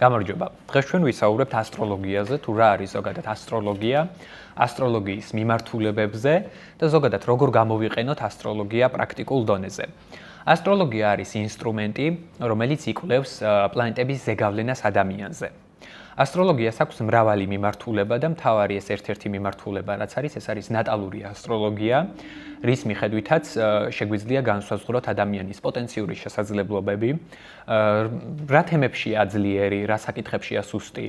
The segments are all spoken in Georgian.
გამარჯობა. დღეს ჩვენ ვისაუბრებთ ასტროლოგიაზე, თუ რა არის ზოგადად ასტროლოგია, ასტროლოგიის მიმართულებებზე და ზოგადად როგორ გამოვიყენოთ ასტროლოგია პრაქტიკულ დონეზე. ასტროლოგია არის ინსტრუმენტი, რომელიც იკვლევს პლანეტების ზეგავლენას ადამიანზე. ასტროლოგიას აქვს მრავალი მიმართულება და მთავარი ეს ერთ-ერთი მიმართულება, რაც არის, ეს არის ნატალური ასტროლოგია, რის მიხედვითაც შეგვიძლია განსაზღვროთ ადამიანის პოტენციური შესაძლებლობები, რა თემებშია ძლიერი, რა საკითხებშია სუსტი,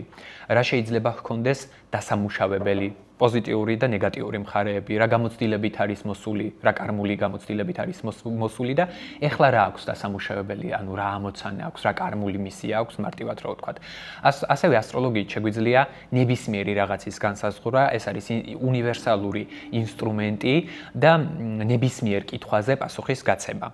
რა შეიძლება ჰქონდეს დასამუშავებელი, პოზიტიური და ნეგატიური მხარეები, რა გამოცდილებით არის მოსული, რა კარმული გამოცდილებით არის მოსული და ეხლა რა აქვს დასამუშავებელი, ანუ რა ამოცანა აქვს, რა კარმული მისია აქვს, მარტივად რა ვთქვათ. ასევე ასტროლოგიით შეგვიძლია ნებისმიერი რაღაცის განსაზღვრა, ეს არის უნივერსალური ინსტრუმენტი და ნებისმიერ კითხვაზე პასუხის გაცემა.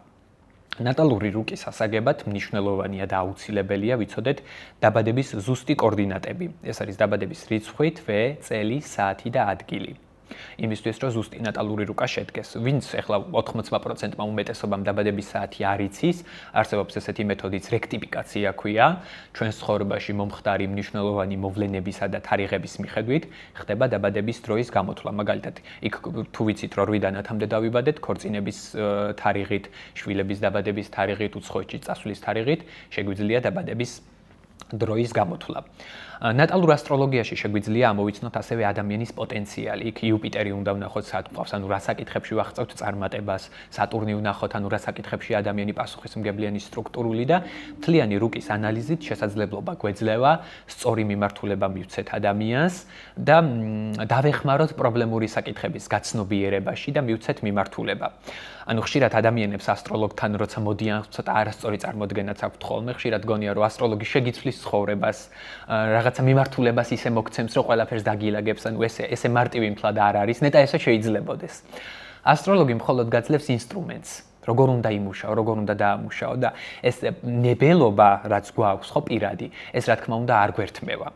ნატალური რუკის ასაგებად მნიშვნელოვანია და აუცილებელია ვიცოდეთ დაბადების ზუსტი კოორდინატები. ეს არის დაბადების რიცხვი, თვე, წელი, საათი და ადგილი. იმისთვის რომ ზუსტი ნატალური რუკა შედგეს. ვინც ახლა 80%-მა უმეტესობამ დაბადების საათი არ იცის, არსებობს ესეთი მეთოდიც რექტიფიკაცია ქვია, ჩვენს ცხოვრებაში მომხდარი მნიშვნელოვანი მოვლენებისა და თარიღების მიხედვით ხდება დაბადების დროის გამოთვლა. მაგალითად, იქ თუ ვიცით რომ 8-დან 10-მდე დავიბადეთ, ქორწინების თარიღით, შვილების დაბადების თარიღით, უცხოეთში წასვლის თარიღით, შეგვიძლია დაბადების დროის გამოთვლა. ნატალურ ასტროლოგიაში შეგვიძლია ამოვიცნოთ ასევე ადამიანის პოტენციალი. იქ იუპიტერი უნდა ვნახოთ სად გვყავს, ანუ რა საკითხებში ვახწევთ წარმატებას, სატურნი ვნახოთ, ანუ რა საკითხებში ადამიანი პასუხისმგებლიანი სტრუქტურული და მთლიანი რუკის ანალიზით შესაძლებლობა გვეძლევა სწორი მიმართულება მივცეთ ადამიანს და დავეხმაროთ პრობლემური საკითხების გაცნობიერებაში და მივცეთ მიმართულება. ანუ ხშირად ადამიანებს ასტროლოგთან როცა მოდიან, ცოტა არასწორი წარმოდგენაც აქვთ ხოლმე, ხშირად გონია რომ ასტროლოგი შეგიცვლის ცხოვრებას, რაღაცა მიმართულებას ისე მოგცემს, რომ ყველაფერს დაგილაგებს, ანუ ესე მარტივი მთლად არ არის, ნეტა ესე შეიძლებოდეს. ასტროლოგი მხოლოდ გაძლევს ინსტრუმენტს, როგორ უნდა იმუშაო, როგორ უნდა დაამუშაო და ეს ნებელობა, რაც გვაქვს ხო პირადი, ეს რა თქმა უნდა არ გვერთმევა.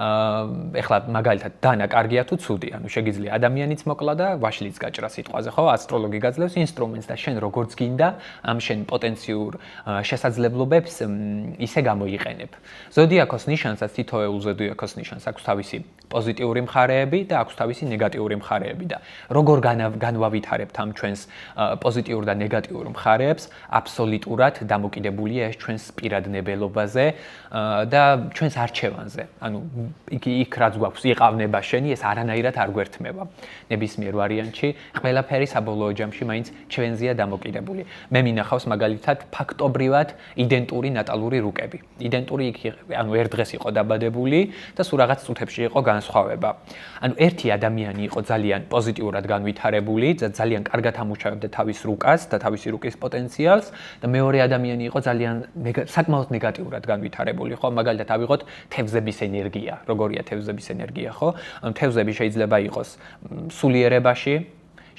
ეხლა მაგალითად დანა კარგია თუ ცუდი, ანუ შეგიძლია ადამიანიც მოკლა და ვაშლიც გაჭრა სიტყვაზე, ხო? ასტროლოგი გაძლევს ინსტრუმენტს და შენ როგორც გინდა ამ შენ პოტენციურ შესაძლებლობებს ისე გამოიყენებ. ზოდიაქოს ნიშანსაც თითოეულ ზოდიაქოს ნიშანს აქვს თავისი პოზიტიური მხარეები და აქვს თავისი ნეგატიური მხარეები და როგორ განვავითარებთ ამ ჩვენს პოზიტიურ და ნეგატიურ მხარეებს, აბსოლუტურად დამოკიდებულია ეს ჩვენს პირად ნებელობაზე და ჩვენს არჩევანზე. ანუ იქ რაც გვაქვს იყავნება შენი, ეს არანაირად არ გვერთმევა. ნებისმიერ ვარიანტში ყველაფერი საბოლოო ჯამში მაინც ჩვენზეა დამოკიდებული. მე მინახავს მაგალითად ფაქტობრივად იდენტური ნატალური რუკები. იდენტური იქ ანუ ერთ დღეს იყო დაბადებული და სულ რაღაც წუთებში იყო განსხვავება. ანუ ერთი ადამიანი იყო ძალიან პოზიტიურად განვითარებული, ძალიან კარგად ამუშავებდა თავის რუკას და თავისი რუკის პოტენციალს და მეორე ადამიანი იყო ძალიან საკმაოდ ნეგატიურად განვითარებული, ხო? მაგალითად ავიღოთ თევზების ენერგია. როგორია თევზების ენერგია, ხო? თევზები შეიძლება იყოს სულიერებაში,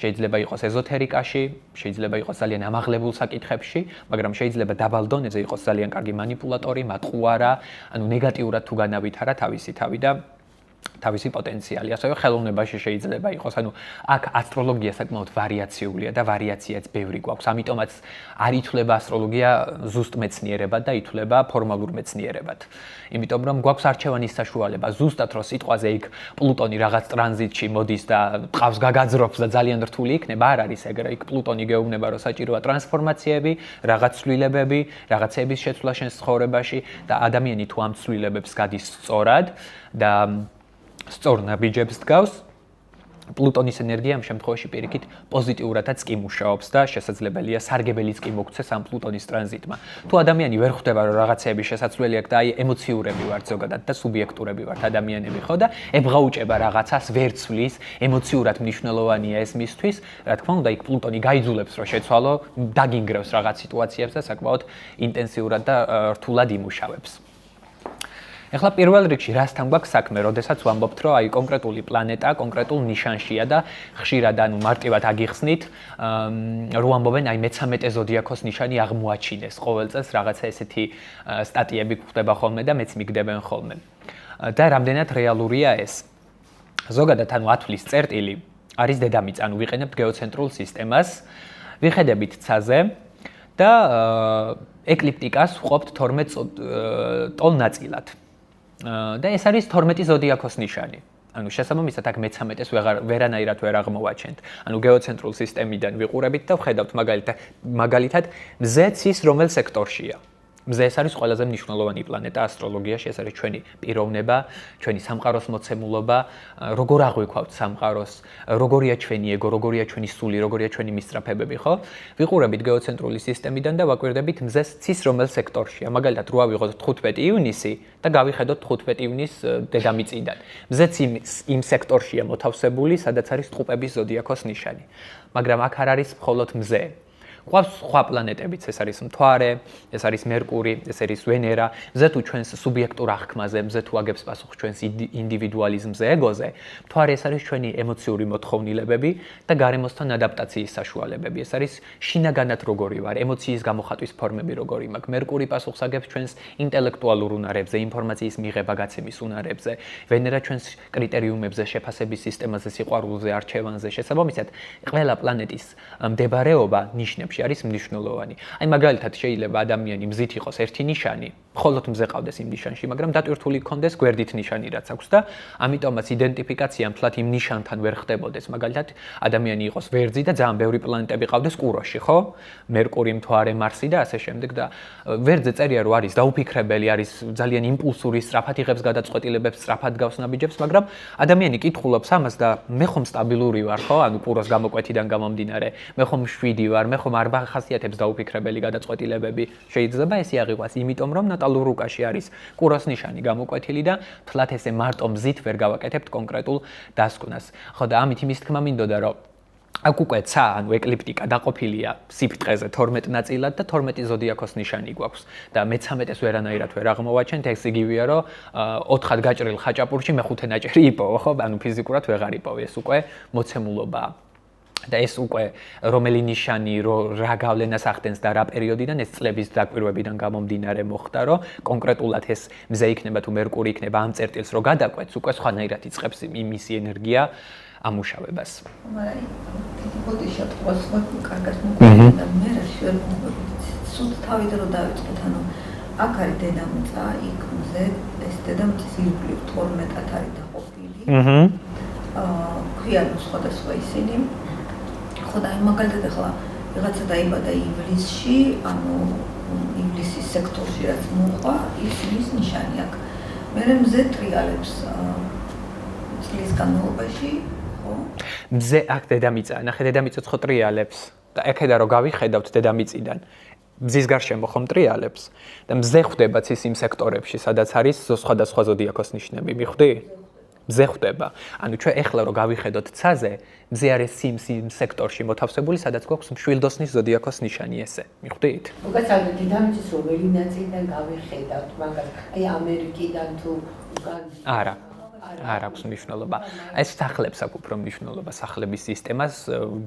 შეიძლება იყოს ეზოთერიკაში, შეიძლება იყოს ძალიან ამაღლებულ საკითხებში, მაგრამ შეიძლება დაბალ დონეზე იყოს ძალიან კარგი მანიპულატორი, მატყუარა, ანუ ნეგატიურად თუ განავითარა თავისი თავი და თავისი პოტენციალი, ასევე ხელოვნებაში შეიძლება იყოს. ანუ აქ ასტროლოგია საკმაოდ ვარიაციულია და ვარიაციაც ბევრი გვაქვს. ამიტომაც არ ითვლება ასტროლოგია ზუსტ მეცნიერებად და ითვლება ფორმალურ მეცნიერებად. იმიტომ რომ გვაქვს არჩევანის საშუალება. ზუსტად რომ სიტყვაზე იქ პლუტონი რაღაც ტრანზიტში მოდის და ტყავს გაგაძრობს და ძალიან რთული იქნება, არ არის ეგრე. იქ პლუტონი გეუბნება რომ საჭიროა ტრანსფორმაციები, რაღაც ცვლილებები, რაღაცების შეცვლა შენს ცხოვრებაში და ადამიანი თუ ამ ცვლილებებს გადის სწორად და სწორ ნაბიჯებს დგავს, პლუტონის ენერგია ამ შემთხვევაში პირიქით პოზიტიურადაც კი მუშაობს და შესაძლებელია სარგებელიც კი მოგცეს ამ პლუტონის ტრანზიტმა. თუ ადამიანი ვერ ხვდება რომ რაღაცეების შესაძლებელი აქვს და აი ემოციურები ვართ ზოგადად და სუბიექტურები ვართ ადამიანები, ხო და ებღაუჭება რაღაცას ვერ ცვლის, ემოციურად მნიშვნელოვანია ეს მისთვის, რა თქმა უნდა იქ პლუტონი გაიძულებს რომ შეცვალო, დაგინგრევს რაღაც სიტუაციებს და საკმაოდ ინტენსიურად და რთულად იმუშავებს. ეხლა პირველ რიგში რასთან გვაქვს საქმე, როდესაც ვამბობთ, რომ აი კონკრეტული პლანეტა კონკრეტულ ნიშანშია და ხშირად ანუ მარტივად აგიხსნით, რომ ამბობენ აი მე-13 ზოდიაქოს ნიშანი აღმოაჩინეს. ყოველ წელს რაღაცა ესეთი სტატიები გვხდება ხოლმე და მეც მიგდებენ ხოლმე. და რამდენად რეალურია ეს? ზოგადად ანუ ათვლის წერტილი არის დედამიწა, ანუ ვიყენებთ გეოცენტრულ სისტემას, ვიხედებით ცაზე და ეკლიპტიკას ვყოფთ 12 ტოლ ნაწილად. და ეს არის 12 ზოდიაქოს ნიშანი. ანუ შესაბამისად აქ მე-13-ს ვერანაირად ვერ აღმოვაჩენთ. ანუ გეოცენტრულ სისტემიდან ვიყურებით და ვხედავთ მაგალითად მზე ცის რომელ სექტორშია. მზე ეს არის ყველაზე მნიშვნელოვანი პლანეტა ასტროლოგიაში, ეს არის ჩვენი პიროვნება, ჩვენი სამყაროს მოცემულობა, როგორ აღვიქვავთ სამყაროს, როგორია ჩვენი ეგო, როგორია ჩვენი სული, როგორია ჩვენი მისწრაფებები, ხო? ვიყურებით გეოცენტრული სისტემიდან და ვაკვირდებით მზეს ცის რომელ სექტორშია. მაგალითად, რო ავიღოთ 15 ივნისი და გავიხედოთ 15 ივნისს დედამიწიდან. მზეც იმ სექტორშია მოთავსებული, სადაც არის ტყუპების ზოდიაქოს ნიშანი. მაგრამ აქ არ არის მხოლოდ მზე. ყავს სხვა პლანეტებიც, ეს არის მთვარე, ეს არის მერკური, ეს არის ვენერა, მზე თუ ჩვენს სუბიექტურ აღქმაზე, მზე თუ აგებს პასუხს ჩვენს ინდივიდუალიზმზე, ეგოზე, მთვარე ეს არის ჩვენი ემოციური მოთხოვნილებები და გარემოსთან ადაპტაციის საშუალებები. ეს არის შინაგანად როგორი ვარ, ემოციის გამოხატვის ფორმები როგორი მაქვს. მერკური პასუხს აგებს ჩვენს ინტელექტუალურ უნარებზე, ინფორმაციის მიღება, გაცემის უნარებზე, ვენერა ჩვენს კრიტერიუმებზე, შეფასების სისტემაზე, სიყვარულზე, არჩევანზე, შესაბამისად, ყველა პლანეტის მდებარეობა ნიშნებს არის მნიშვნელოვანი. აი მაგალითად შეიძლება ადამიანი მზით იყოს ერთი ნიშანი, მხოლოდ მზე ყავდეს იმ ნიშანში, მაგრამ დატვირთული ქონდეს გვერდით ნიშანი რაც აქვს და ამიტომაც იდენტიფიკაცია მთლად იმ ნიშანთან ვერ ხდებოდეს. მაგალითად ადამიანი იყოს ვერძი და ძალიან ბევრი პლანეტები ყავდეს კუროში, ხო? მერკური, მთვარე, მარსი და ასე შემდეგ და ვერძე წერია რომ არის დაუფიქრებელი, არის ძალიან იმპულსური, სწრაფად იღებს გადაწყვეტილებებს, სწრაფად გავს ნაბიჯებს, მაგრამ ადამიანი კითხულობს ამას და მე ხომ სტაბილური ვარ, ხო? ანუ კუროს გამოკვეთიდან გამომდინარე, მე ხომ შვიდი ვარ, მე ხომ არ ხასიათებს დაუფიქრებელი გადაწყვეტილებები. შეიძლება ესე აღიქვას, იმიტომ რომ ნატალურ რუკაში არის კუროს ნიშანი გამოკვეთილი და თლათ ესე მარტო მზით ვერ გავაკეთებთ კონკრეტულ დასკვნას. ხო და ამით იმის თქმა მინდოდა რომ აქ უკვე ცა, ანუ ეკლიპტიკა დაყოფილია სიფრთხეზე 12 ნაწილად და 12 ზოდიაქოს ნიშანი გვაქვს და მე-13-ს ვერანაირად ვერ აღმოვაჩენთ, ეს იგივეა რომ 4-ად გაჭრილ ხაჭაპურში მე-5 ნაჭერი იპოვო, ხო? ანუ ფიზიკურად ვეღარ იპოვე, ეს უკვე მოცემულობაა. და ეს უკვე რომელი ნიშანი რა გავლენას ახდენს და რა პერიოდიდან ეს წლების დაკვირვებიდან გამომდინარე მოხდა, რომ კონკრეტულად ეს მზე იქნება თუ მერკური იქნება ამ წერტილს რო გადაკვეთს, უკვე სხვანაირად იწყებს მისი ენერგია ამუშავებას. მაგრამ დიდი შეტყობს კარგად მოგვიყვება და მე რა შეიძლება სულ თავიდან რო დავიწყოთ, ანუ აქ არის დედამიწა, იქ მზე, ეს დედამიწის ირგვლივ 12-ად არის დაყოფილი. ქვია სხვადასხვა ისინი ხო და მაგალითად ახლა რაღაცა დაიბადა ივლისში, ანუ ივლისის სექტორში რაც მოყვა, ის ნიშანი აქვს. მე მზე ტრიალებს წლის განმავლობაში, ხო? მზე აქ დედამიწა, ნახე დედამიწაც ხო ტრიალებს და ეხედა რომ გავიხედავთ დედამიწიდან. მზის გარშემო ხომ ტრიალებს და მზე ხვდება ცის იმ სექტორებში, სადაც არის სხვადასხვა ზოდიაქოს ნიშნები, მიხვდი? მზე ხვდება. ანუ ჩვენ ეხლა რომ გავიხედოთ ცაზე, მზე არის იმ სექტორში მოთავსებული, სადაც გვაქვს მშვილდოსნის ზოდიაქოს ნიშანი ესე. მიხვდით? უკაცრავად დედამიწის რომელი ნაწილიდან გავიხედავთ, მაგას აი ამერიკიდან თუ არა. არ აქვს მნიშვნელობა. ეს სახლებს აქვს უფრო მნიშვნელობა, სახლების სისტემას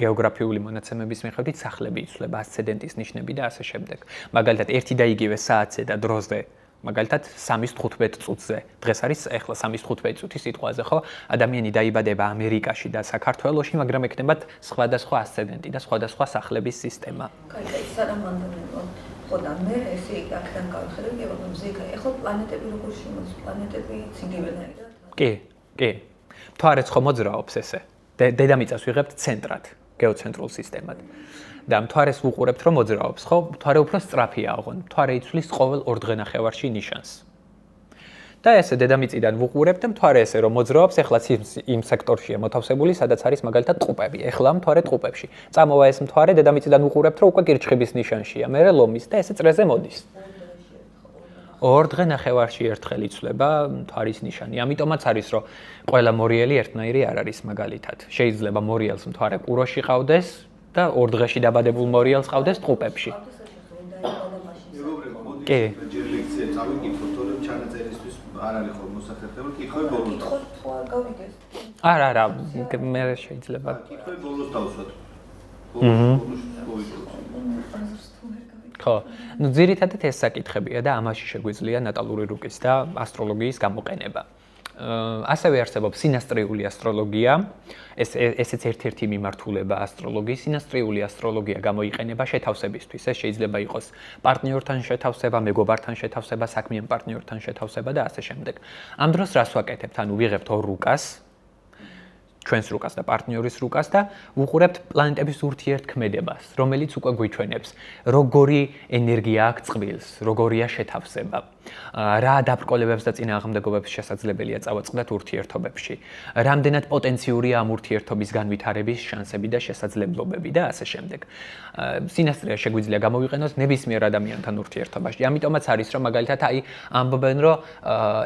გეოგრაფიული მონაცემების მიხედვით სახლები იცვლება, ასცედენტის ნიშნები და ასე შემდეგ. მაგალითად, ერთი და იგივე საათზე და დროზე მაგალითად 3:15 წუთზე. დღეს არის ახლა 3:15 წუთის სიტყვაზე, ხო? ადამიანი დაიბადება ამერიკაში და საქართველოში, მაგრამ ექნებათ სხვადასხვა ასცედენტი და სხვადასხვა სახლების სისტემა. კაი, სარამანდანებო. ხო და მე ესე აქედან გავხედავ, რომ მზე ახლა პლანეტები როგორ შემოდის, პლანეტები ციგივენაირად. კი. მთვარეც ხო მოძრაობს ესე. დედამიწას ვიღებთ ცენტრად, გეოცენტრულ სისტემად. და მთვარეს ვუყურებთ რომ მოძრაობს, ხო? მთვარე უფრო სწრაფია აღონ. მთვარე იცვლის ყოველ 2 დღენახევარში ნიშანს. და ესე დედამიწიდან ვუყურებთ და მთვარე ესე რომ მოძრაობს, ეხლაც იმ სექტორშია მოთავსებული, სადაც არის მაგალითად ტყუპები. ეხლა მთვარე ტყუპებში. წამოვა ეს მთვარე დედამიწიდან ვუყურებთ რომ უკვე კირჩხიბის ნიშანშია, მერე ლომის და ესე წრეზე მოდის. 2 დღენახევარში ერთხელ იცვლება მთვარის ნიშანი. ამიტომაც არის რომ ყველა მორიელი ერთნაირი არ არის მაგალითად. შეიძლება მორიელს მთვარე კუროში ყავდეს და 2 დღეში დაბადებულ მორიელს ყავდეს ტყუპებში. კი. ჯერ ლექცია წავიკითხოთ, თორემ ჩანაწერისთვის არ არის ხოლმე მოსახერხებელი, კითხვები ბოლოს. ხო, არ გავიგეს. არა, მე შეიძლება. კითხვები ბოლოს დავსვათ. ხო, ну ძირითადად ეს საკითხებია და ამაში შეგვიძლია ნატალური რუკის და ასტროლოგიის გამოყენება. ასევე არსებობს სინასტრიული ასტროლოგია. ესეც ერთ-ერთი მიმართულება ასტროლოგიის. სინასტრიული ასტროლოგია გამოიყენება შეთავსებისთვის. ეს შეიძლება იყოს პარტნიორთან შეთავსება, მეგობართან შეთავსება, საქმიან პარტნიორთან შეთავსება და ასე შემდეგ. ამ დროს რას ვაკეთებთ? ანუ ვიღებთ ორ რუკას, ჩვენს რუკას და პარტნიორის რუკას და ვუყურებთ პლანეტების ურთიერთქმედებას, რომელიც უკვე გვიჩვენებს, როგორი ენერგია აქვს წყვილს, როგორია შეთავსება, რა დაბრკოლებებს და წინააღმდეგობებს შესაძლებელია წავაწყდათ ურთიერთობებში, რამდენად პოტენციურია ამ ურთიერთობის განვითარების შანსები და შესაძლებლობები და ასე შემდეგ. სინასტრია შეგვიძლია გამოვიყენოთ ნებისმიერ ადამიანთან ურთიერთობაში. ამიტომაც არის, რომ მაგალითად ამბობენ, რომ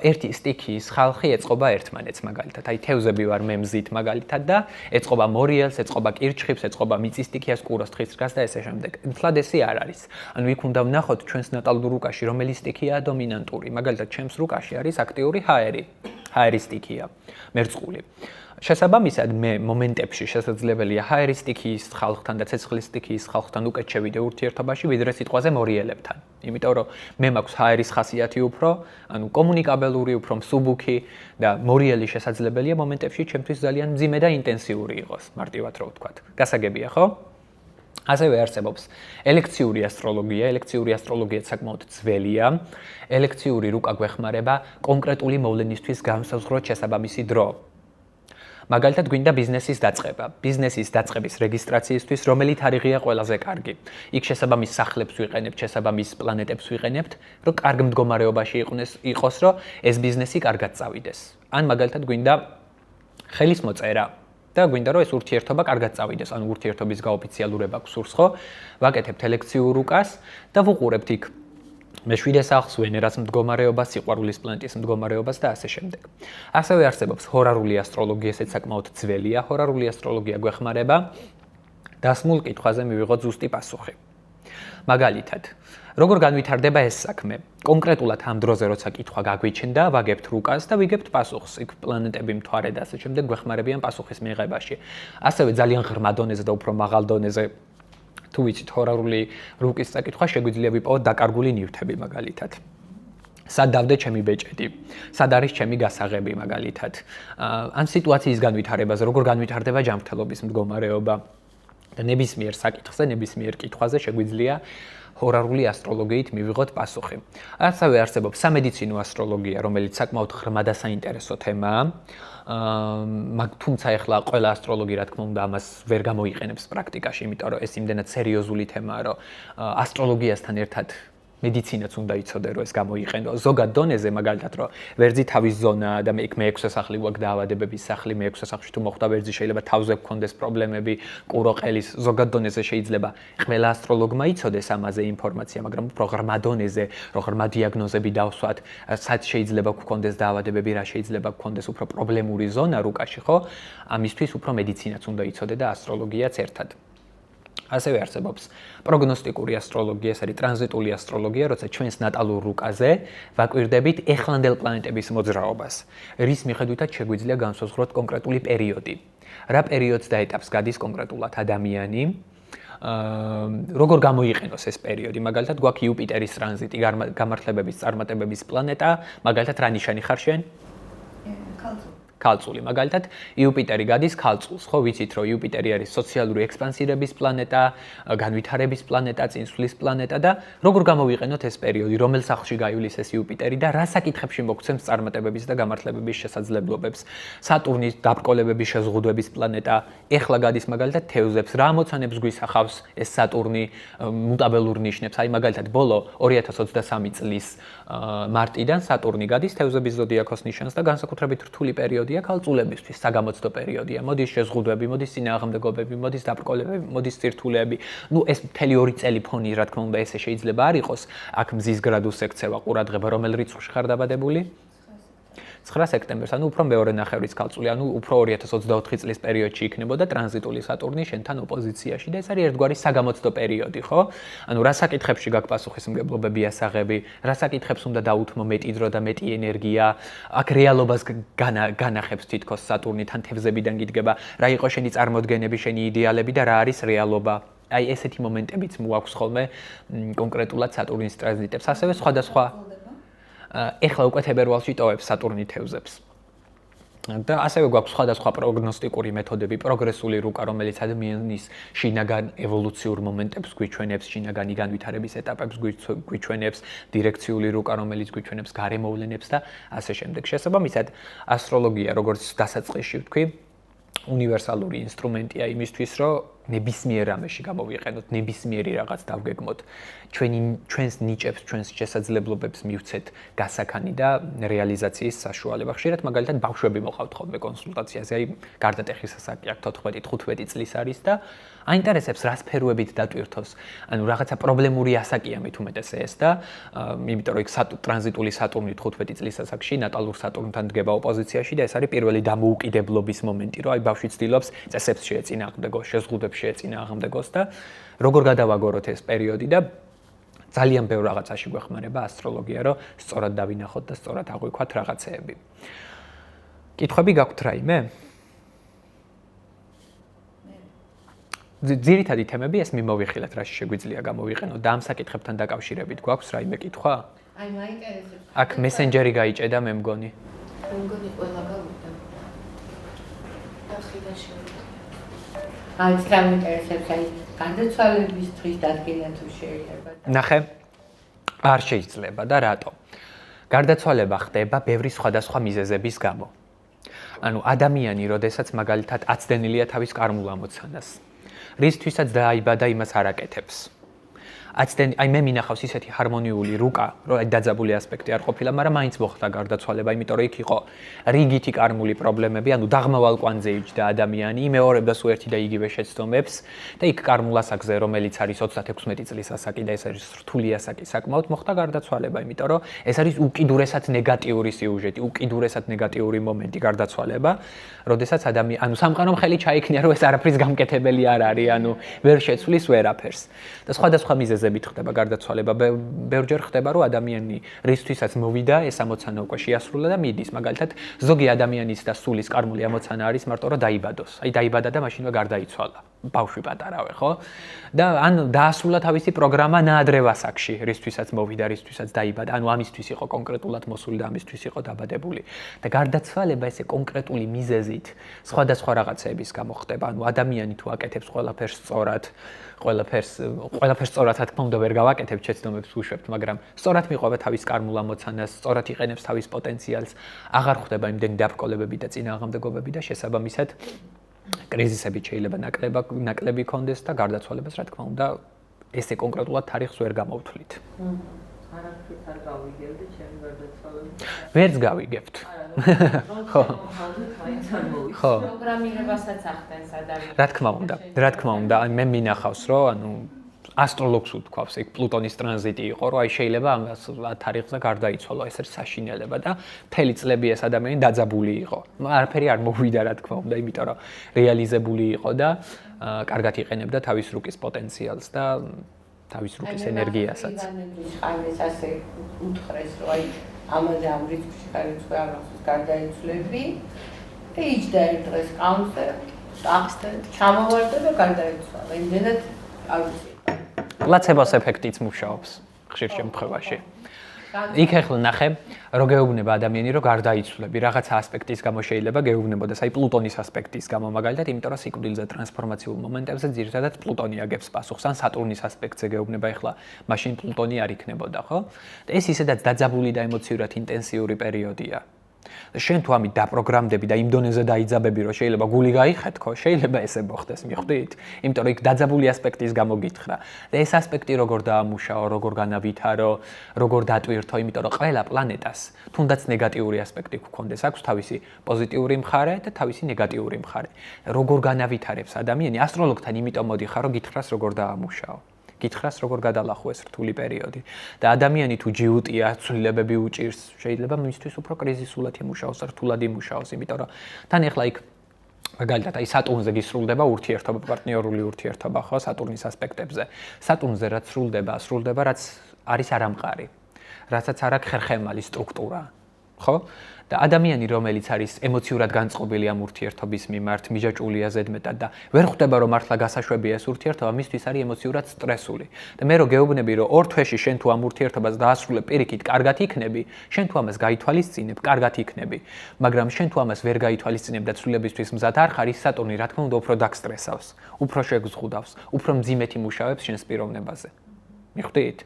ერთი სტიქიის ხალხი ეწყობა ერთმანეთს, მაგალითად, თევზები ვარ მე მზით, მაგალითად და ეწყობა მორიელს, ეწყობა კირჩხიბს, ეწყობა მიწისტიქიას, კუროს თხისრგას და ესე შემდეგ. მთლად ესე არ არის. ანუ იქ უნდა ვნახოთ ჩვენს ნატალურ რუკაში, რომელი სტიქიაა დომინანტური. მაგალითად, ჩემს რუკაში არის აქტიური ჰაერი. ჰაერის სტიქია, მერწყული. შესაბამისად, მე მომენტებში შესაძლებელია ჰაერის სტიქიის ხალხთან და ცეცხლის სტიქიის ხალხთან უკეთ შევიდე ურთიერთობაში, ვიდრე სიტყვაზე მორიელებთან. იმიტომ რომ მე მაქვს ჰაერის ხასიათი უფრო, ანუ კომუნიკაბელური, უფრო მსუბუქი და მორიელი შესაძლებელია მომენტებში ჩემთვის ძალიან მძიმე და ინტენსიური იყოს, მარტივად რო ვთქვათ. გასაგებია, ხო? ასევე არსებობს ელექციური ასტროლოგია. ელექციური ასტროლოგია საკმაოდ ძველია. ელექციური რუკა გვეხმარება კონკრეტული მოვლენისთვის განსაზღვროთ შესაბამისი დრო. მაგალითად, გვინდა ბიზნესის დაწყება. ბიზნესის დაწყების რეგისტრაციისთვის რომელი თარიღია ყველაზე კარგი? იქ შესაბამის სახლებს ვიყენებთ, შესაბამის პლანეტებს ვიყენებთ, რომ კარგ მდგომარეობაში იყოს, რომ ეს ბიზნესი კარგად წავიდეს. ან მაგალითად, გვინდა ხელის მოწერა და გვინდა რომ ეს ურთიერთობა კარგად წავიდეს, ანუ ურთიერთობის გაოფიციალურება გსურს, ხო? ვაკეთებთ ელექციურ რუკას და ვუყურებთ იქ მეშვიდე სახლს, ვენერას მდგომარეობას, სიყვარულის პლანეტის მდგომარეობას და ასე შემდეგ. ასევე არსებობს ჰორარული ასტროლოგია, ესეც საკმაოდ ძველია. ჰორარული ასტროლოგია გვეხმარება დასმულ კითხვაზე მივიღოთ ზუსტი პასუხი. მაგალითად, როგორ განვითარდება ეს საქმე? კონკრეტულად ამ დროზე, როცა კითხვა გაგვიჩნდა, ვაგებთ რუკას და ვიგებთ პასუხს. იქ პლანეტები, მთვარე და ასე შემდეგ გვეხმარებიან პასუხის მიღებაში. ასევე ძალიან ღრმა დონეზე და უფრო მაღალ დონეზე თუ ვიცით ჰორარული რუკის წაკითხვა, შეგვიძლია ვიპოვოთ დაკარგული ნივთები, მაგალითად. სად დავდე ჩემი ბეჭედი? სად არის ჩემი გასაღები, მაგალითად? ან სიტუაციის განვითარებაზე, როგორ განვითარდება ჯანმრთელობის მდგომარეობა და ნებისმიერ საკითხზე, ნებისმიერ კითხვაზე შეგვიძლია ჰორარული ასტროლოგიით მივიღოთ პასუხი. ასევე არსებობს სამედიცინო ასტროლოგია, რომელიც საკმაოდ ღრმა და საინტერესო თემაა. თუმცა ეხლა ყველა ასტროლოგი, რა თქმა უნდა, ამას ვერ გამოიყენებს პრაქტიკაში, იმიტომ რომ ეს იმდენად სერიოზული თემაა, რომ ასტროლოგიასთან ერთად მედიცინაც უნდა იცოდე, რომ ეს გამოიყენო. ზოგად დონეზე, მაგალითად, რომ ვერძი თავის ზონა და მე-6 სახლი გვაქვს დაავადებების სახლი, მე-6 სახლში თუ მოხვდა ვერძი, შეიძლება თავზე გქონდეს პრობლემები, კურო ყელის, ზოგად დონეზე შეიძლება ყველა ასტროლოგმა იცოდეს ამაზე ინფორმაცია, მაგრამ უფრო ღრმა დონეზე, რომ ღრმა დიაგნოზები დავსვათ, სად შეიძლება გქონდეს დაავადებები, რა შეიძლება გქონდეს უფრო პრობლემური ზონა რუკაში, ხო? ამისთვის უფრო მედიცინაც უნდა იცოდე და ასტროლოგიაც ერთად. ასევე არსებობს პროგნოსტიკური ასტროლოგია, ეს არის ტრანზიტული ასტროლოგია, როცა ჩვენს ნატალურ რუკაზე ვაკვირდებით ეხლანდელ პლანეტების მოძრაობას, რის მიხედვითაც შეგვიძლია განსაზღვროთ კონკრეტული პერიოდი. რა პერიოდს და ეტაპს გადის კონკრეტულად ადამიანი, როგორ გამოიყენოს ეს პერიოდი. მაგალითად, გვაქვს იუპიტერის ტრანზიტი, გამართლებების, წარმატებების პლანეტა, მაგალითად, რა ნიშანი ხარ შენ? ქალწული. მაგალითად, იუპიტერი გადის ქალწულს, ხო, ვიცით, რომ იუპიტერი არის სოციალური ექსპანსირების პლანეტა, განვითარების პლანეტა, წინსვლის პლანეტა და როგორ გამოვიყენოთ ეს პერიოდი, რომელ სახლში გაივლის ეს იუპიტერი და რა საკითხებში მოგცემს წარმატებების და გამართლებების შესაძლებლობებს. სატურნის დაბრკოლებების შეზღუდვების პლანეტა, ეხლა გადის მაგალითად თევზებს, რა ამოცანებს გვისახავს ეს სატურნი, მუტაბელურ ნიშნებს. აი, მაგალითად, ბოლო 2023 წლის მარტიდან სატურნი გადის თევზების ზოდიაქოს ნიშანს და განსაკუთრებით რთული პერიოდია ქალწულებისთვის, საგამოცდო პერიოდია. მოდის შეზღუდვები, მოდის წინააღმდეგობები, მოდის დაბრკოლებები, მოდის ცირთულეები. ნუ ეს მთელი 2 წელი ფონი, რა თქმა უნდა, ესე შეიძლება არ იყოს. აქ მზის გრადუსს ექცევა ყურადღება, რომელ რიცხვში ხარ დაბადებული? 9 სექტემბერს, ანუ უფრო მეორე ნახევრის ქალწული, ანუ უფრო 2024 წლის პერიოდში იქნებოდა ტრანზიტული სატურნი შენთან ოპოზიციაში და ეს არის ერთგვარი საგამოცდო პერიოდი, ხო? ანუ რა საკითხებში გაქვს პასუხისმგებლობები, ასაღები, რა საკითხებს უნდა დაუთმო მეტი დრო და მეტი ენერგია, აქ რეალობას განახებს თითქოს სატურნი, თან თევზებიდან გიდგება, რა იყო შენი წარმოდგენები, შენი იდეალები და რა არის რეალობა. აი, ესეთი მომენტებიც მოაქვს ხოლმე კონკრეტულად სატურნის ტრანზიტებს, ასევე სხვადასხვა ეხლა უკვე თებერვალში ტოვებს სატურნი თევზებს. და ასევე გვაქვს სხვადასხვა პროგნოსტიკური მეთოდები, პროგრესული რუკა, რომელიც ადამიანის შინაგან ევოლუციურ მომენტებს გვიჩვენებს, შინაგანი განვითარების ეტაპებს გვიჩვენებს, დირექციული რუკა, რომელიც გვიჩვენებს გარემოვლენებს და ასე შემდეგ. შესაბამისად, ასტროლოგია, როგორც დასაწყისში ვთქვი, უნივერსალური ინსტრუმენტია იმისთვის, რომ ნებისმიერ რამეში გამოვიყენოთ, ნებისმიერი რაღაც დავგეგმოთ, ჩვენს ნიჭებს, ჩვენს შესაძლებლობებს მივცეთ გასაქანი და რეალიზაციის საშუალება. ხშირად მაგალითად ბავშვები მოყავთ ხოლმე კონსულტაციაზე, აი გარდატეხის ასაკი აქ 14-15 წლის არის და აინტერესებს რა სფეროებით დატვირთოს. ანუ რაღაცა პრობლემური ასაკია მით უმეტეს ეს და იმიტომ რომ იქ ტრანზიტული სატურნი 15 წლის ასაკში ნატალურ სატურნთან დგება ოპოზიციაში და ეს არის პირველი დამოუკიდებლობის მომენტი, რომ აი ბავშვი ცდილობს წესებს შეეწინააღმდეგოს, შეზღუდვებს შეეწინააღმდეგოს და როგორ გადავაგოროთ ეს პერიოდი და ძალიან ბევრ რაღაცაში გვეხმარება ასტროლოგია, რომ სწორად დავინახოთ და სწორად აღვიქვათ რაღაცეები. კითხვები გაქვთ რაიმე? ძირითადი თემები ეს მიმოვიხილეთ, რაში შეგვიძლია გამოვიყენოთ და ამ საკითხებთან დაკავშირებით გვაქვს რაიმე კითხვა? აი მაინტერესებს. აქ მესენჯერი გაიჭედა მე მგონი. მე მგონი ყველა გავიდა. ახლა შევიდა. აი ძალიან ინტერესებს აი გარდაცვალების დღის დადგენა თუ შეიძლება. ნახე. არ შეიძლება და რატო? გარდაცვალება ხდება ბევრი სხვადასხვა მიზეზების გამო. ანუ ადამიანი, როდესაც მაგალითად აცდენილია თავის კარმულ ამოცანას, რისთვისაც დაიბადა, იმას არ აკეთებს. აი მე მინახავს ისეთი ჰარმონიული რუკა, რომ აი დაძაბული ასპექტი არ ყოფილა, მაგრამ მაინც მოხდა გარდაცვალება, იმიტომ რომ იქ იყო რიგითი კარმული პრობლემები, ანუ დაღმავალ კვანძზე იჯდა ადამიანი, იმეორებდა სულ ერთი და იგივე შეცდომებს და იქ კარმულ ასაკზე, რომელიც არის 36 წლის ასაკი და ეს არის რთული ასაკი, საკმაოდ მოხდა გარდაცვალება, იმიტომ რომ ეს არის უკიდურესად ნეგატიური სიუჟეტი, უკიდურესად ნეგატიური მომენტი გარდაცვალება, როდესაც ანუ სამყარომ ხელი ჩაიქნია, რომ ეს არაფრის გამკეთებელი არ არის, ანუ ვერ შეცვლის ვერაფერს. და სხვადასხვა მიზეზებით ხდება გარდაცვალება. ბევრჯერ ხდება, რომ ადამიანი რისთვისაც მოვიდა, ეს ამოცანა უკვე შეასრულა და მიდის. მაგალითად, ზოგი ადამიანის და სულის კარმული ამოცანა არის მარტო რომ დაიბადოს. აი დაიბადა და მაშინვე გარდაიცვალა. ბავშვი პატარავე, ხო? და ან დაასრულა თავისი პროგრამა ნაადრევ ასაკში, რისთვისაც მოვიდა, რისთვისაც დაიბადა. ანუ ამისთვის იყო კონკრეტულად მოსული და ამისთვის იყო დაბადებული. და გარდაცვალება ესე კონკრეტული მიზეზით სხვადასხვა რაღაცების გამო ხდება. ანუ ადამიანი თუ აკეთებს ყველაფერს სწორად, ყველაფერს სწორად, რა თქმა უნდა, ვერ გავაკეთებთ, შეცდომებს უშვებთ, მაგრამ სწორად მიყვება თავის კარმულ ამოცანას, სწორად იყენებს თავის პოტენციალს, აღარ ხდება იმდენი დაბრკოლებები და წინააღმდეგობები და შესაბამისად კრიზისები შეიძლება ნაკლები კონდეს და გარდაცვალებას, რა თქმა უნდა, ესე კონკრეტულად თარიღს ვერ გამოვთვლით. არაფრით არ გავიგებდი ჩემი გარდაცვალებით. ვერც გავიგებთ. ხო. ხო. პროგრამირებასაც ახდენს ადამიანს. რა თქმა უნდა, მე მინახავს, რომ ანუ ასტროლოგს ვთქვავს, ეგ პლუტონის ტრანზიტი იყო, რომ აი შეიძლება ამ თარიღზე გარდაიცვალო, ეს არის საშინელება და მთელი წლები ეს ადამიანი დაძაბული იყო. არაფერი არ მოვიდა, რა თქმა უნდა, იმიტომ რომ რეალიზებული იყო და კარგად იყენებდა თავის რუკის პოტენციალს და თავის რუკის ენერგიასაც. ეს ასე უთხრეს, რომ აი ამაზე ამ რიცხვში ხარიცხვი არ ახსოვს გარდაიცვლები და იჯდა ერთ დღეს კამზე, ტახტზე, ჩამოვარდა და გარდაიცვალა. იმდენად არ ვიცი. პლაცებოს ეფექტიც მუშაობს ხშირ შემთხვევაში. იქ ახლა ნახე, რომ გეუბნება ადამიანი, რომ გარდაიცვლები, რაღაცა ასპექტის გამო შეიძლება გეუბნებოდეს, აი პლუტონის ასპექტის გამო მაგალითად, იმიტომ რომ სიკვდილზე ტრანსფორმაციულ მომენტებზე ძირითადად პლუტონი აგებს პასუხს, ან სატურნის ასპექტზე გეუბნება, ახლა მაშინ პლუტონი არ იქნებოდა, ხო? და ეს ისედაც დაძაბული და ემოციურად ინტენსიური პერიოდია. შენ თუ ამით დაპროგრამდები და იმ დონეზე დაიძაბები, რომ შეიძლება გული გაიხეთ, ხო? შეიძლება ესე მოხდეს, მიხვდით? იმიტომ რომ იქ დაძაბული ასპექტის გამო გითხრა. და ეს ასპექტი როგორ დაამუშაო, როგორ განავითარო, როგორ დატვირთო, იმიტომ რომ ყველა პლანეტას თუნდაც ნეგატიური ასპექტი გქონდეს, აქვს თავისი პოზიტიური მხარე და თავისი ნეგატიური მხარე. როგორ განავითარებს ადამიანი, ასტროლოგთან იმიტომ მოდიხარ, რომ გითხრას როგორ დაამუშაო. გითხრას როგორ გადალახო ეს რთული პერიოდი და ადამიანი თუ ჯიუტია, ცვლილებები უჭირს, შეიძლება მისთვის უფრო კრიზისულად იმუშაოს, რთულად იმუშაოს, იმიტომ რომ თან ახლა იქ მაგალითად აი სატურნზე გისრულდება ურთიერთობა, პარტნიორული ურთიერთობა, ხო, სატურნის ასპექტებზე. სატურნზე რაც სრულდება, რაც არის არამყარი, რასაც არ აქვს ხერხემალი სტრუქტურა. ხო? და ადამიანი, რომელიც არის ემოციურად განწყობილი ამ ურთიერთობის მიმართ, მიჯაჭვულია ზედმეტად და ვერ ხვდება რომ მართლა გასაშვებია ეს ურთიერთობა, მისთვის არის ემოციურად სტრესული. და მე რო გეუბნები რომ 2 თვეში შენ თუ ამ ურთიერთობას დაასრულებ პირიქით, კარგად იქნები, შენ თუ ამას გაითვალისწინებ, კარგად იქნები. მაგრამ შენ თუ ამას ვერ გაითვალისწინებ და ცვლილებისთვის მზად არ ხარ, ის სატურნი რა თქმა უნდა უფრო დაგსტრესავს, უფრო შეგზღუდავს, უფრო მძიმედ იმუშავებს შენს პიროვნებაზე. მიხვდით?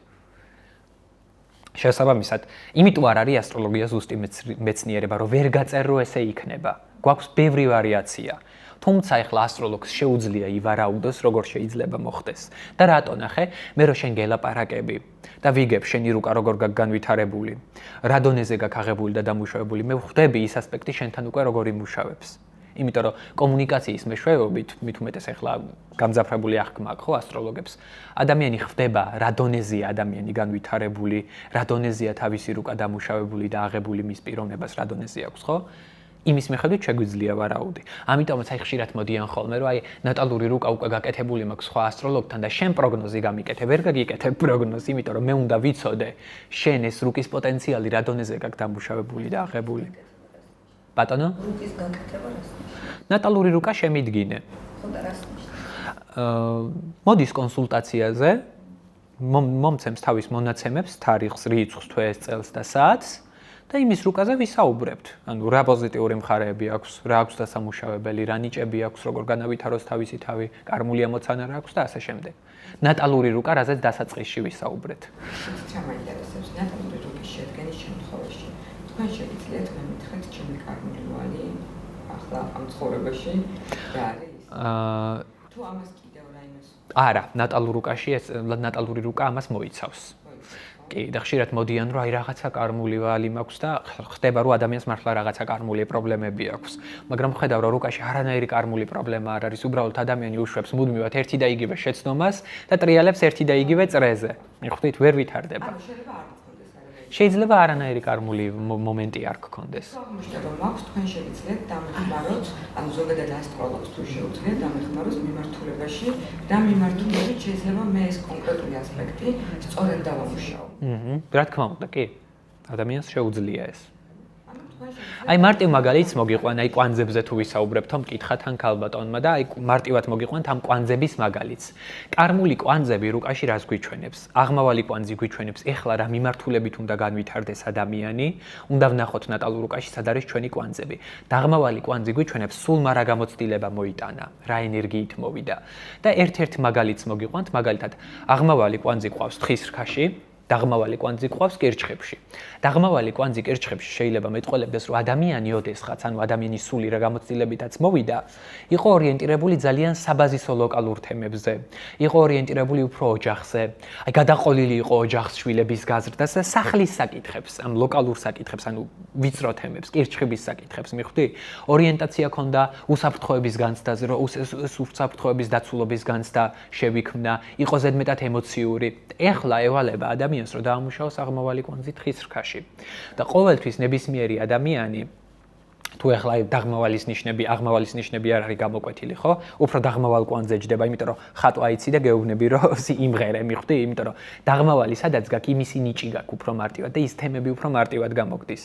შესაბამისად, იმიტომ არ არის ასტროლოგია ზუსტი მეცნიერება, რომ ვერ გაწერ რომ ესე იქნება. გვაქვს ბევრი ვარიაცია. თუმცა ეხლა ასტროლოგს შეუძლია ივარაუდოს, როგორ შეიძლება მოხდეს. და რატო ნახე, მე რო შენ გელაპარაკები და ვიგებ შენი რუკა როგორ გაქვს განვითარებული, რა დონეზე გაქვს აღებული და დამუშავებული, მე ვხვდები ის ასპექტი შენთან უკვე როგორ იმუშავებს. იმიტომ რომ კომუნიკაციის მეშვეობით, მით უმეტეს ეხლა გამძაფრებული აღქმა აქვს ხო ასტროლოგებს. ადამიანი ხვდება რა დონეზეა ადამიანი განვითარებული, რა დონეზეა თავისი რუკა დამუშავებული და აღებული მის პიროვნებას რა დონეზე აქვს, ხო? იმის მიხედვით შეგვიძლია ვარაუდი. ამიტომაც აი ხშირად მოდიან ხოლმე, რომ აი ნატალური რუკა უკვე გაკეთებული მაქვს სხვა ასტროლოგთან და შენ პროგნოზი გამიკეთებ, ვერ გაგიკეთებ პროგნოზი, იმიტომ რომ მე უნდა ვიცოდე შენ ეს რუკის პოტენციალი რა დონეზე გაქვს დამუშავებული და აღებული. ბატონო? რუკის გაკეთება რას ნიშნავს? ნატალური რუკა შემიდგინე. ხო და რას ნიშნავს? მოდის კონსულტაციაზე, მომცემს თავის მონაცემებს, თარიღს, რიცხვს, თვეს, წელს და საათს და იმის რუკაზე ვისაუბრებთ. ანუ რა პოზიტიური მხარეები აქვს, რა აქვს დასამუშავებელი, რა ნიჭები აქვს, როგორ განავითაროს თავისი თავი, კარმული ამოცანა რა აქვს და ასე შემდეგ. ნატალური რუკა, რაზეც დასაწყისში ვისაუბრეთ. რა მაინტერესებს ნატალური რუკის შედგენის შემთხვევაში? თქვენ შეგიძლიათ მე მითხრათ ჩემი კარმული ვალი ახლა ამ ცხოვრებაში რა არის? თუ ამას კიდევ რაიმეს არა, ნატალური რუკა ამას მოიცავს. კი, და ხშირად მოდიან რომ აი რაღაცა კარმული ვალი მაქვს და ხდება რომ ადამიანს მართლა რაღაცა კარმული პრობლემები აქვს. მაგრამ ხედავ რომ რუკაში არანაირი კარმული პრობლემა არ არის, უბრალოდ ადამიანი უშვებს მუდმივად ერთი და იგივე შეცდომას და ტრიალებს ერთი და იგივე წრეზე. მიხვდით, ვერ ვითარდება. შეიძლება არანაირი კარმული მომენტი არ გქონდეს. აღმოჩნდება მაქვს თქვენ შეგიძლიათ დამეხმაროთ, ანუ ზოგადად ასტროლოგს თუ შეუძლიათ დამეხმაროს მიმართულებაში და მიმართულებით შეიძლება მე ეს კონკრეტული ასპექტი სწორედ დავამუშაო. რა თქმა უნდა, კი. ადამიანს შეუძლია ეს. აი მარტივ მაგალითს მოგიყვან, აი კვანძებზე თუ ვისაუბრებთ, თომ მკითხა თან ქალბატონმა და აი მარტივად მოგიყვანთ ამ კვანძების მაგალითს. კარმული კვანძები რუკაში რას გვიჩვენებს? აღმავალი კვანძი გვიჩვენებს, ეხლა რა მიმართულებით უნდა განვითარდეს ადამიანი, უნდა ვნახოთ ნატალურ რუკაში სად არის ჩვენი კვანძები. დაღმავალი კვანძი გვიჩვენებს, სულ რა გამოცდილება მოიტანა, რა ენერგიით მოვიდა. და ერთ-ერთ მაგალითს მოგიყვანთ, მაგალითად, აღმავალი კვანძი ყავს თხის რქაში. დაღმავალი კვანძი ყავს კირჩხებში. დაღმავალი კვანძი კირჩხებში შეიძლება მეტყოლებდეს, რომ ადამიანი ოდესღაც, ანუ ადამიანის სული რა გამოცდილებითაც მოვიდა, იყო ორიენტირებული ძალიან საბაზისო ლოკალურ თემებზე, იყო ორიენტირებული უფრო ოჯახზე, აი გადაყოლილი იყო ოჯახს, შვილების გაზრდას და სახლის საკითხებს, ამ ლოკალურ საკითხებს, ანუ ვიწრო თემებს, კირჩხების საკითხებს, მიხვდი? ორიენტაცია ჰქონდა უსაფრთხოების განცდაზე, რომ უსაფრთხოების დაცულობის განცდა შევიქმნა, იყო ზედმეტად ემოციური. ეხლა ევალება ადამიანს რომ დაამუშავოს აღმავალი კვანძი თხის რქაში. და ყოველთვის ნებისმიერი ადამიანი თუ ეხლა დაღმავალის ნიშნები, აღმავალის ნიშნები არ არის გამოკვეთილი, ხო? უფრო დაღმავალ კვანძზე ჯდება, იმიტომ რომ ხატვა იცი და გეუბნები რომ იმღერე, მიხვდი? იმიტომ რომ დაღმავალი სადაც გაქვს, იმისი ნიჭი გაქვს უფრო მარტივად და ის თემები უფრო მარტივად გამოგდის.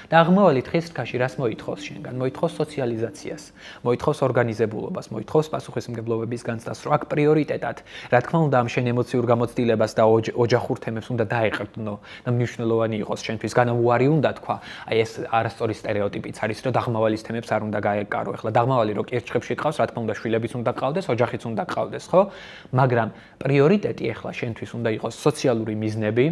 და აღმავალი თხის რქაში რას მოითხოვს შენგან? მოითხოვს სოციალიზაციას, მოითხოვს ორგანიზებულობას, მოითხოვს პასუხისმგებლობების განცდას, რომ აქ პრიორიტეტად, რა თქმა უნდა, ამ შენ ემოციურ გამოცდილებას და ოჯახურ თემებს უნდა დაეყრდნო და მნიშვნელოვანი იყოს შენთვის, განაუარი უნდა თქვა. აი ეს არასწორი სტერეოტიპიც არის, რომ დაღმავალის თემებს არ უნდა გაეკარო. ეხლა დაღმავალი რო კირჩხებში ყავს, რა თქმა უნდა, შვილებიც უნდა ყავდეს, ოჯახიც უნდა ყავდეს, ხო? მაგრამ პრიორიტეტი ეხლა შენთვის უნდა იყოს სოციალური მიზნები,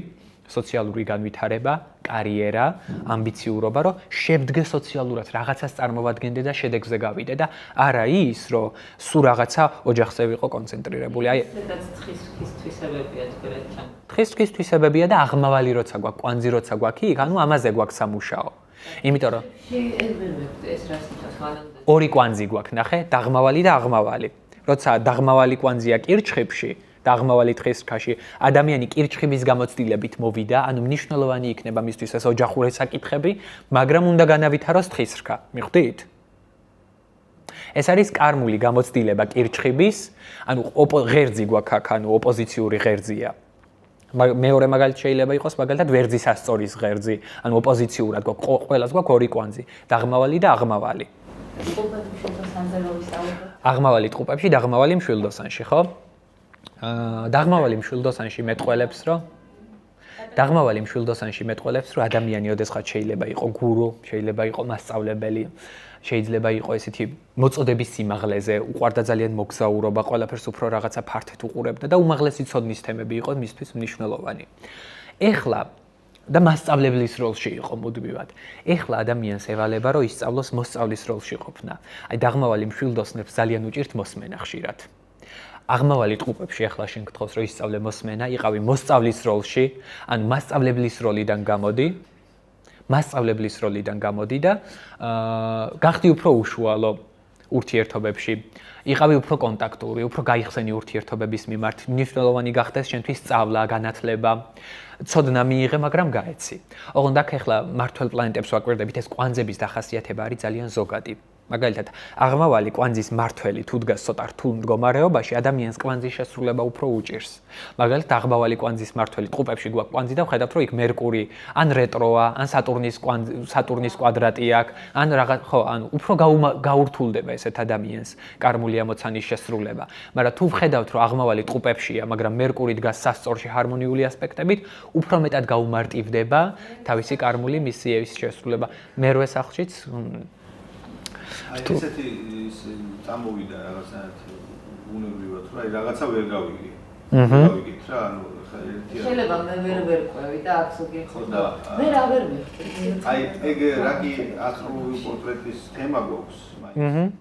სოციალური განვითარება, კარიერა, ამბიციურობა, რომ შევდგე სოციალურად, რაღაცას წარმოვადგენდე და შედეგზე გავიდე და არა ის, რომ სულ რაღაცა ოჯახზე ვიყო კონცენტრირებული. აი თხის რქის თვისებებია თქვენ ჩან. თხის რქის თვისებებია და აღმავალი როცა გვაქვს, კვანძი როცა გვაქვს, იქ ანუ ამაზე გვაქვს სამუშაო. იმიტომ რომ ეს რას ნიშნავს მანამდე? ორი კვანძი გვაქვს, ნახე, დაღმავალი და აღმავალი. როცა დაღმავალი კვანძია კირჩხებში, დაღმავალი თხის რქაში, ადამიანი კირჩხების გამოცდილებით მოვიდა, ანუ მნიშვნელოვანი იქნება მისთვის ეს ოჯახური საკითხები, მაგრამ უნდა განავითაროს თხის რქა. მიხვდით? ეს არის კარმული გამოცდილება კირჩხების, ანუ ღერძი გვაქვს აქ, ანუ ოპოზიციური ღერძია. მეორე მაგალითად შეიძლება იყოს მაგალითად ვერძის ასწორის ღერძი, ანუ ოპოზიციურად ყველას გვაქვს ორი კვანძი, დაღმავალი და აღმავალი. აღმავალი ტყუპებში, დაღმავალი მშვილდოსანში, ხო? დაღმავალი მშვილდოსანში მეტყველებს, რომ დაღმავალი მშვილდოსანში მეტყველებს, რომ ადამიანი ოდესღაც შეიძლება იყოს გურუ, შეიძლება იყოს მასწავლებელი, შეიძლება იყოს ესეთი მოწოდების სიმაღლეზე, უყვარდა ძალიან მოგზაურობა, ყველაფერს უფრო რაღაცა ფართედ უყურებდა და უმაღლესი ცოდნის თემები იყო მისთვის მნიშვნელოვანი. ეხლა და მასწავლებლის როლში იყო მუდმივად. ეხლა ადამიანს ევალება, რომ ისწავლოს მოსწავლის როლში ყოფნა. აი დაღმავალი მშვილდოსნებს ძალიან უჭირთ მოსმენა ხშირად. აღმავალი ტყუპებში ახლა შენ გთხოვს რომ ისწავლე მოსმენა, იყავი მოსწავლის როლში, ან მასწავლებლის როლიდან გამოდი. მასწავლებლის როლიდან გამოდი და გახდი უფრო უშუალო ურთიერთობებში. იყავი უფრო კონტაქტური, უფრო გაიხსენი ურთიერთობების მიმართ. მნიშვნელოვანი გახდეს შენთვის სწავლა, განათლება, ცოდნა მიიღე, მაგრამ გაეცი. ოღონდ აქ ახლა მართლ პლანეტებს ვაკვირდებით, ეს კვანძების დახასიათება არის ძალიან ზოგადი. მაგალითად, აღმავალი კვანძის მართველი თუ დგას ცოტა რთულ მდგომარეობაში, ადამიანს კვანძის შესრულება უფრო უჭირს. მაგალითად, აღმავალი კვანძის მართველი ტყუპებში გვაქვს კვანძი და ვხედავთ, რომ იქ მერკური, ან რეტროა, ან სატურნის კვადრატი აქვს, ან რაღაც, ხო, ანუ უფრო გაურთულდება ესეთ ადამიანს კარმული ამოცანის შესრულება. მაგრამ თუ ვხედავთ, რომ აღმავალი ტყუპებშია, მაგრამ მერკური დგას სასწორში ჰარმონიული ასპექტებით, უფრო მეტად გაუმარტივდება თავისი კარმული მისიების შესრულება. მერვე სახლშიც აი ესეთი წამოვიდა რაღაცნაირად უნებრივად, რომ აი რაღაცა ვერ გავიგე. გავიგეთ რა, ანუ შეიძლება მე ვერ ვერკვევი და აქ ზოგიერთ მე რა ვერ მივხვდი. აი ეგ რაგი ახლოვი პორტრეტის თემა გვაქვს, მაინც.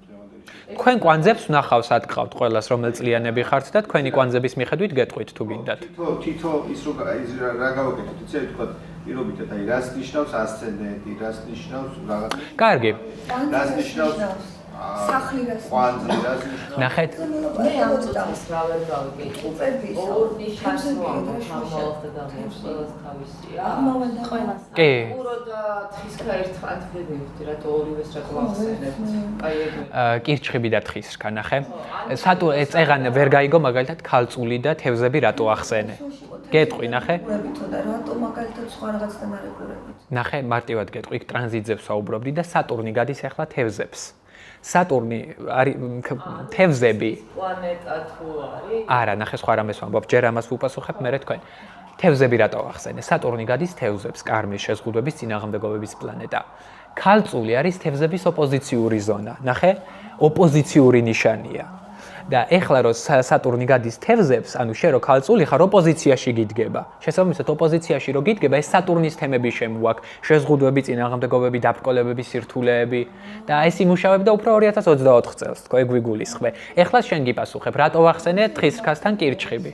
თქვენ კვანძებს ვნახავს ატყავთ ყველას რომელ წლიანები ხართ და თქვენი კვანძების მიხედვით გეტყვით თუ გინდათ. თითო ის რა გავაკეთეთ, იცი თქვა პირობითად აი რას ნიშნავს ასცენდენტი, რას ნიშნავს რაღაც. კარგი. რას ნიშნავს სახლი რას კვანძი რას ნიშნავს. ნახეთ. მე ამ წუთას რა ვერ გავიგე. ტყუპების ორ ნიშანს მოახდა და ყველას თავისია. ყველას. კი. ურო და თხისქა ერთხელ ვერ მივხვდი რა ორივეს რა გავახსენებთ. აი ეგ. კირჩხიბი და თხისქა ნახე. წეღან ვერ გაიგო მაგალითად ქალწული და თევზები რატო ახსენე. გეტყვი ნახე. ყურებითო და რატო მაგალითად სხვა რაღაცთან არ ეყურებით. ნახე, მარტივად გეტყვი, იქ ტრანზიტებს ვაუბრობდი და სატურნი გადის ახლა თევზებს. სატურნი არის თევზები. პლანეტა თუ არის? არა, ნახე სხვა რამეს ვამბობ, ჯერ ამას ვუპასუხებ, მერე თქვენ. თევზები რატო ახსენე? სატურნი გადის თევზებს, კარმის შეზღუდვების წინააღმდეგობების პლანეტა. ქალწული არის თევზების ოპოზიციური ზონა. ნახე, ოპოზიციური ნიშანია. და ეხლა რომ სატურნი გადის თევზებს, ანუ შე რო ქალწული ხარ, ოპოზიციაში გიდგება. შესაბამისად, ოპოზიციაში რო გიდგება, ეს სატურნის თემები შემოაქვს, შეზღუდვები, წინააღმდეგობები, დაბრკოლებები, სირთულეები და ეს იმუშავებდა უფრო 2024 წელს, თქო, ეგ ვიგულისხმე. ეხლა შენ გიპასუხებ, რატო ვახსენე თხისქასთან კირჩხიბი?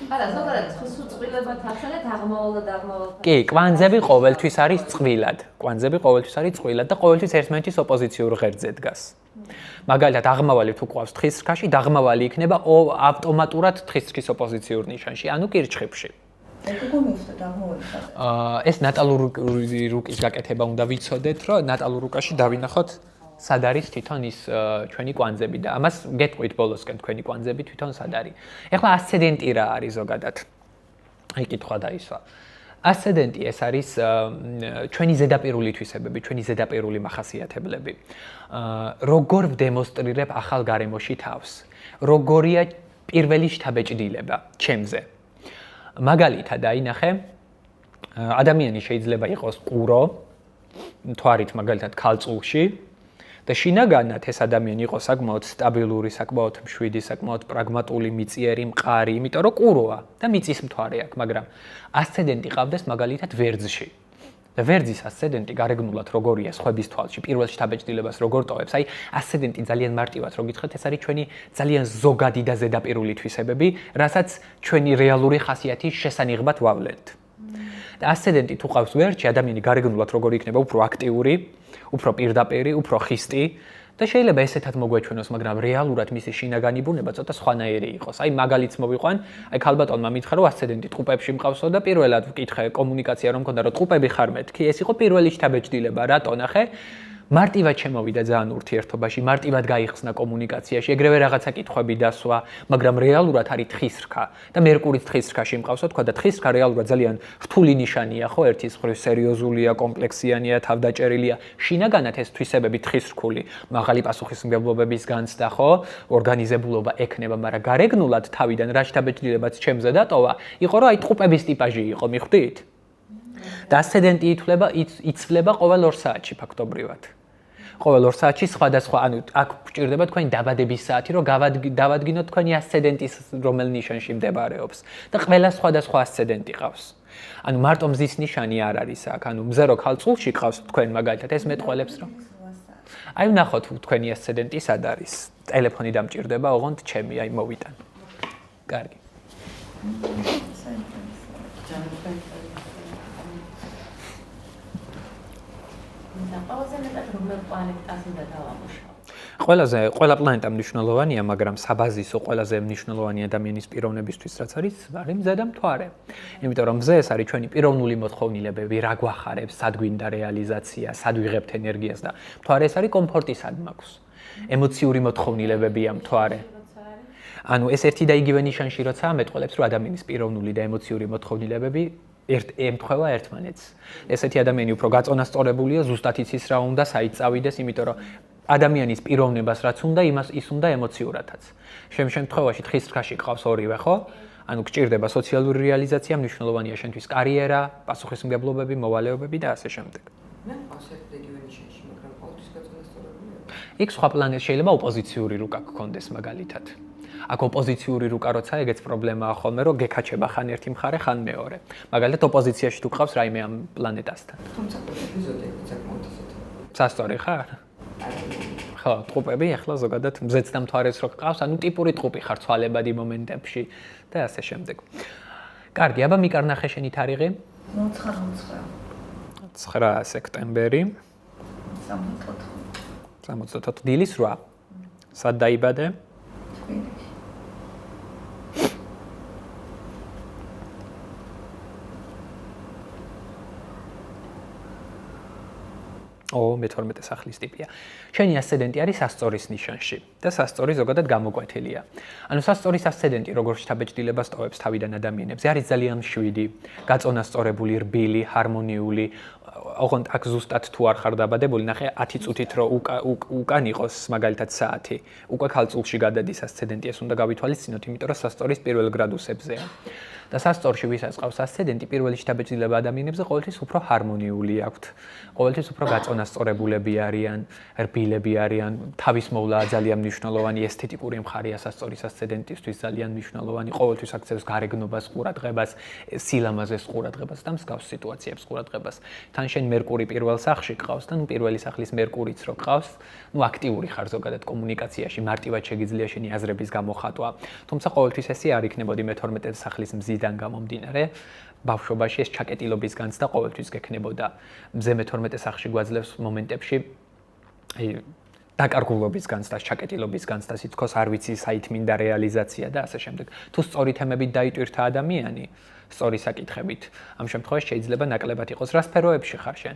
არა, ზოგადად წყვილებად ახსენეთ აღმავალ და აღმავალ. კი, კვანძები ყოველთვის არის წყვილად. კვანძები ყოველთვის არის წყვილად და ყოველთვის ერთმანეთის ოპოზიციურ ღერძზე დგას. მაგალითად, აღმავალი თუ ყავს თხისქაში, დაღმავალი იქნება ავტომატურად თხისქის ოპოზიციურ ნიშანში, ანუ კირჩხიბში. ეგ გომივხვდა აღმავალი სახე. ეს ნატალური რუკის გაკეთება უნდა ვიცოდეთ, რომ ნატალურ რუკაში დავინახოთ სად არის თვითონ ის ჩვენი კვანძები და ამას გეტყვით ბოლოსკენ თქვენი კვანძები თვითონ სად არის. ეხლა ასცედენტი რა არის ზოგადად? აი კითხვა დაისვა. ასცედენტი ეს არის ჩვენი ზედაპირული თვისებები, ჩვენი ზედაპირული მახასიათებლები. როგორ ვდემონსტრირებ ახალ გარემოში თავს? როგორია პირველი შთაბეჭდილება ჩემზე? მაგალითად, აი ნახე, ადამიანი შეიძლება იყოს ყურო, თვარით მაგალითად ქალწულში და შინაგანად ეს ადამიანი იყო საკმაოდ სტაბილური, საკმაოდ მშვიდი, საკმაოდ პრაგმატული, მიწიერი, მყარი, იმიტომ რომ ყუროა და მიწის მთვარე აქვს, მაგრამ ასცედენტი ყავდეს მაგალითად ვერძში. და ვერძის ასცედენტი გარეგნულად როგორია სხვების თვალში, პირველ შთაბეჭდილებას როგორ ტოვებს? აი, ასცედენტი ძალიან მარტივად რო გითხრათ, ეს არის ჩვენი ძალიან ზოგადი და ზედაპირული თვისებები, რასაც ჩვენი რეალური ხასიათის შესანიღბად ვავლენთ. და ასცედენტი თუ ყავს ვერძში, ადამიანი გარეგნულად როგორ იქნება უფრო აქტიური, უფრო პირდაპირი, უფრო ხისტი და შეიძლება ესეთად მოგვეჩვენოს, მაგრამ რეალურად მისი შინაგანი ბუნება ცოტა სხვანაირი იყოს. აი მაგალითს მოვიყვან, აი ქალბატონმა მითხრა, რომ ასცედენტი ტყუპებში მყავსო და პირველად ვკითხე კომუნიკაცია რომ მქონდა, რომ ტყუპები ხარ მეთქი, ეს იყო პირველი შთაბეჭდილება, რატო ნახე? მარტივად შემოვიდა ძალიან ურთიერთობაში, მარტივად გაიხსნა კომუნიკაციაში, ეგრევე რაღაცა კითხვები დასვა, მაგრამ რეალურად არის თხის რქა და მერკურიც თხის რქაში მყავს, თქვა და თხის რქა რეალურად ძალიან რთული ნიშანია, ხო, ერთის მხრივ სერიოზულია, კომპლექსიანია, თავდაჭერილია, შინაგანად ეს თვისებები თხის რქული, მაღალი პასუხისმგებლობების განცდა, ხო, ორგანიზებულობა ექნება, მაგრამ გარეგნულად თავიდან რა შთაბეჭდილებაც ჩემზე დატოვა, იყო რომ აი ტყუპების ტიპაჟი იყო, მიხვდით? და ასცენდენტი იცვლება ყოველ 2 საათში ფაქტობრივად. ყოველ 2 საათში სხვადასხვა, ანუ აქ გვჭირდება თქვენი დაბადების საათი, რომ დავადგინოთ თქვენი ასცენდენტის რომელ ნიშანში მდებარეობს და ყველა სხვადასხვა ასცენდენტი ყავს. ანუ მარტო მზის ნიშანი არ არის აქ, ანუ მზე რო ქალწულში ყავს თქვენ მაგალითად ეს მეტყველებს რომ აი ვნახოთ თქვენი ასცენდენტი სად არის. ტელეფონი დამჭირდება, ოღონდ ჩემი, აი მოვიტან. კარგი. ყველა პლანეტა მნიშვნელოვანია, მაგრამ საბაზისო ყველაზე მნიშვნელოვანი ადამიანის პიროვნებისთვის რაც არის მზე და მთვარე. იმიტომ რომ მზე ეს არის ჩვენი პიროვნული მოთხოვნილებები, რა გვახარებს, სად გვინდა რეალიზაცია, სად ვიღებთ ენერგიას და მთვარე ეს არის კომფორტის ადმაქვს. ემოციური მოთხოვნილებებია მთვარე. ანუ ეს ერთი და იგივე ნიშანში როცა მეტყველებს რომ ადამიანის პიროვნული და ემოციური მოთხოვნილებები ემთხვევა ერთმანეთს. ესეთი ადამიანი უფრო გაწონასწორებულია, ზუსტად იცის რა უნდა, საით წავიდეს, იმიტომ რომ ადამიანის პიროვნებას რაც უნდა, ის უნდა ემოციურადაც. შემთხვევაში თხის რქაში ყავს ორივე, ხო? ანუ გჭირდება სოციალური რეალიზაცია, მნიშვნელოვანია შენთვის კარიერა, პასუხისმგებლობები, მოვალეობები და ასე შემდეგ. მე ასეთ იგივე ნიშანში, მაგრამ ყოველთვის გაწონასწორებულია. იქ სხვა პლანეტ შეიძლება ოპოზიციური რუკა გქონდეს მაგალითად. აქ ოპოზიციური რუკა როცა ეგეც პრობლემაა ხოლმე, რომ გეკაჩება ხან ერთი მხარე, ხან მეორე. მაგალითად ოპოზიციაში თუ გყავს რაიმე ამ პლანეტასთან. თუმცა ეპიზოდი საკმაოდ ისეთი. სასწორი ხარ? ხო, ტყუპები ახლა ზოგადად მზეც და მთვარეს რო გყავს, ანუ ტიპური ტყუპი ხარ ცვალებადი მომენტებში და ასე შემდეგ. კარგი, აბა მიკარნახე შენი თარიღი? 9 სექტემბერი. 64 დილის 8. სად დაიბადე? თბილისში. მე-12 სახლის ტიპია. შენი ასცენდენტი არის სასწორის ნიშანში და სასწორი ზოგადად გამოკვეთილია. ანუ სასწორის ასცენდენტი როგორ შთაბეჭდილებას ტოვებს თავიდან ადამიანებზე, არის ძალიან მშვიდი, გაწონასწორებული, რბილი, ჰარმონიული. ოღონდ აქ ზუსტად თუ არ ხარ დაბადებული, ნახე 10 წუთით რო უკან იყოს მაგალითად საათი, უკვე ქალწულში გადადის ასცენდენტი, ეს უნდა გავითვალისწინოთ, იმიტომ რომ სასწორის პირველ გრადუსებზეა. და სასწორში ვისაც ყავს ასცენდენტი, პირველი შთაბეჭდილება ადამიანებზე ყოველთვის უფრო ჰარმონიული აქვთ. ყოველთვის უფრო გაწონასწორებულები არიან, რბილები არიან, თავის მოვლა ძალიან მნიშვნელოვანი ესთეტიკური მხარეა სასწორის ასცენდენტისთვის ძალიან მნიშვნელოვანი, ყოველთვის აქცევს გარეგნობას, ყურადღებას, სილამაზეს ყურადღებას და მსგავს სიტუაციებს ყურადღებას. თან შენ მერკური პირველ სახლში ყავს და პირველი სახლის მერკურიც რო ყავს, აქტიური ხარ ზოგადად კომუნიკაციაში, მარტივად შეგიძლია შენი აზრების გამოხატვა. თუმცა ყოველთვის ესე არ იქნებოდი მე-12 სახლის მზიდან გამომდინარე. ბავშვობაში ეს ჩაკეტილობის განცდა ყოველთვის გექნებოდა. მზე მე-12 სახლში გვაძლევს მომენტებში დაკარგულობის განცდას, ჩაკეტილობის განცდას, თითქოს არ ვიცი საით მინდა რეალიზაცია და ასე შემდეგ. თუ სწორი თემებით დაიტვირთა ადამიანი, სწორი საკითხებით, ამ შემთხვევაში შეიძლება ნაკლებად იყოს. რა სფეროებში ხარ შენ?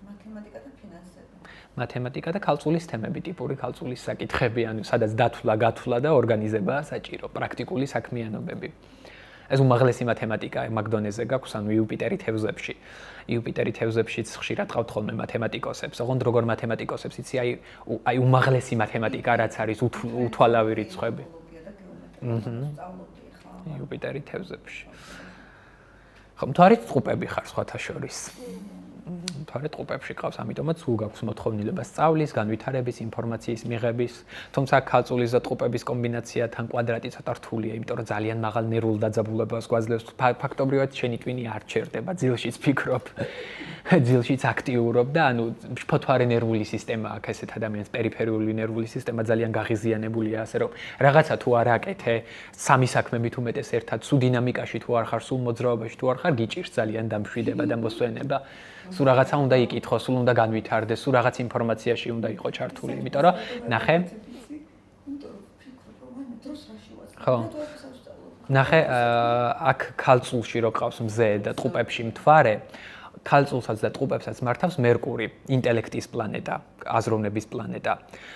მათემატიკა და ფინანსები. მათემატიკა და ქალწულის თემები, ტიპური ქალწულის საკითხები, ანუ სადაც დათვლა, გათვლა და ორგანიზებაა საჭირო, პრაქტიკული საქმიანობები. ეს უმაღლესი მათემატიკა მაგდონეზე გაქვს, ანუ იუპიტერი თევზებში. იუპიტერი თევზებშიც ხშირად ყავთ ხოლმე მათემატიკოსებს. ოღონდ როგორ მათემატიკოსებს იცი, აი უმაღლესი მათემატიკა რაც არის უთვალავი რიცხვები. იუპიტერი თევზებში. ხო, მთვარით ტყუპები ხარ სხვათა შორის. მთვარე ტყუპებში ყავს, ამიტომაც სულ გაქვს მოთხოვნილება სწავლის, განვითარების, ინფორმაციის მიღების, თუმცა ქალწულის და ტყუპების კომბინაცია თან კვადრატი ცოტა რთულია, იმიტომ რომ ძალიან მაღალ ნერვულ დაძაბულებას გვაძლევს. ფაქტობრივად შენი ტვინი არ ჩერდება, ძილშიც ფიქრობ, ძილშიც აქტიურობ და ანუ ფოთვარე ნერვული სისტემა აქვს ესეთ ადამიანს, პერიფერიული ნერვული სისტემა ძალიან გაღიზიანებულია, ასე რომ რაღაცა თუ არ აკეთე, სამი საქმემით უმეტეს ერთად, სულ დინამიკაში თუ არ ხარ, სულ მოძრაობაში თუ არ ხარ, გიჭირს ძალიან დამშვიდება და მოსვენება. სულ რაღაცა უნდა იკითხო, სულ უნდა განვითარდეს, სულ რაღაც ინფორმაციაში უნდა იყო ჩართული, იმიტომ რომ ნახე ხო ნახე აქ ქალწულში რო ყავს მზე და ტყუპებში მთვარე ქალწულსაც და ტყუპებსაც მართავს მერკური, ინტელექტის პლანეტა, აზროვნების პლანეტა.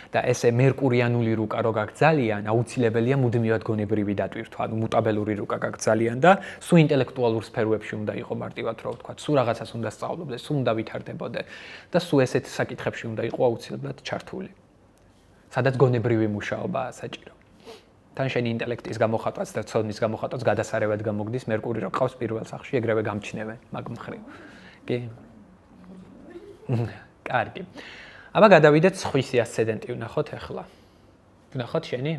და ესე მერკურიანული რუკა რო გაგძალიან, აუცილებელია მუდმივად გონებრივი დატვირთვა, ანუ მუტაბელური რუკა გაგძალიან და სულ ინტელექტუალურ სფეროებში უნდა იყო მარტივად რო ვთქვა, სულ რაღაცას უნდა სწავლობდეს, სულ უნდა ვითარდებოდე და სულ ესეთ საკითხებში უნდა იყო აუცილებლად ჩართული. სადაც გონებრივი მუშაობაა საჭირო. თან შენი ინტელექტის გამოხატვაც და ცოდნის გამოხატვაც გადასარევად გამოგდის მერკური რო ყავს პირველ სახში, ეგრევე გამჩნევენ მაგ მხრივ. კი. კარგი. აბა გადავიდეთ სხვისი ასცედენტი ვნახოთ ახლა. ვნახოთ შენი?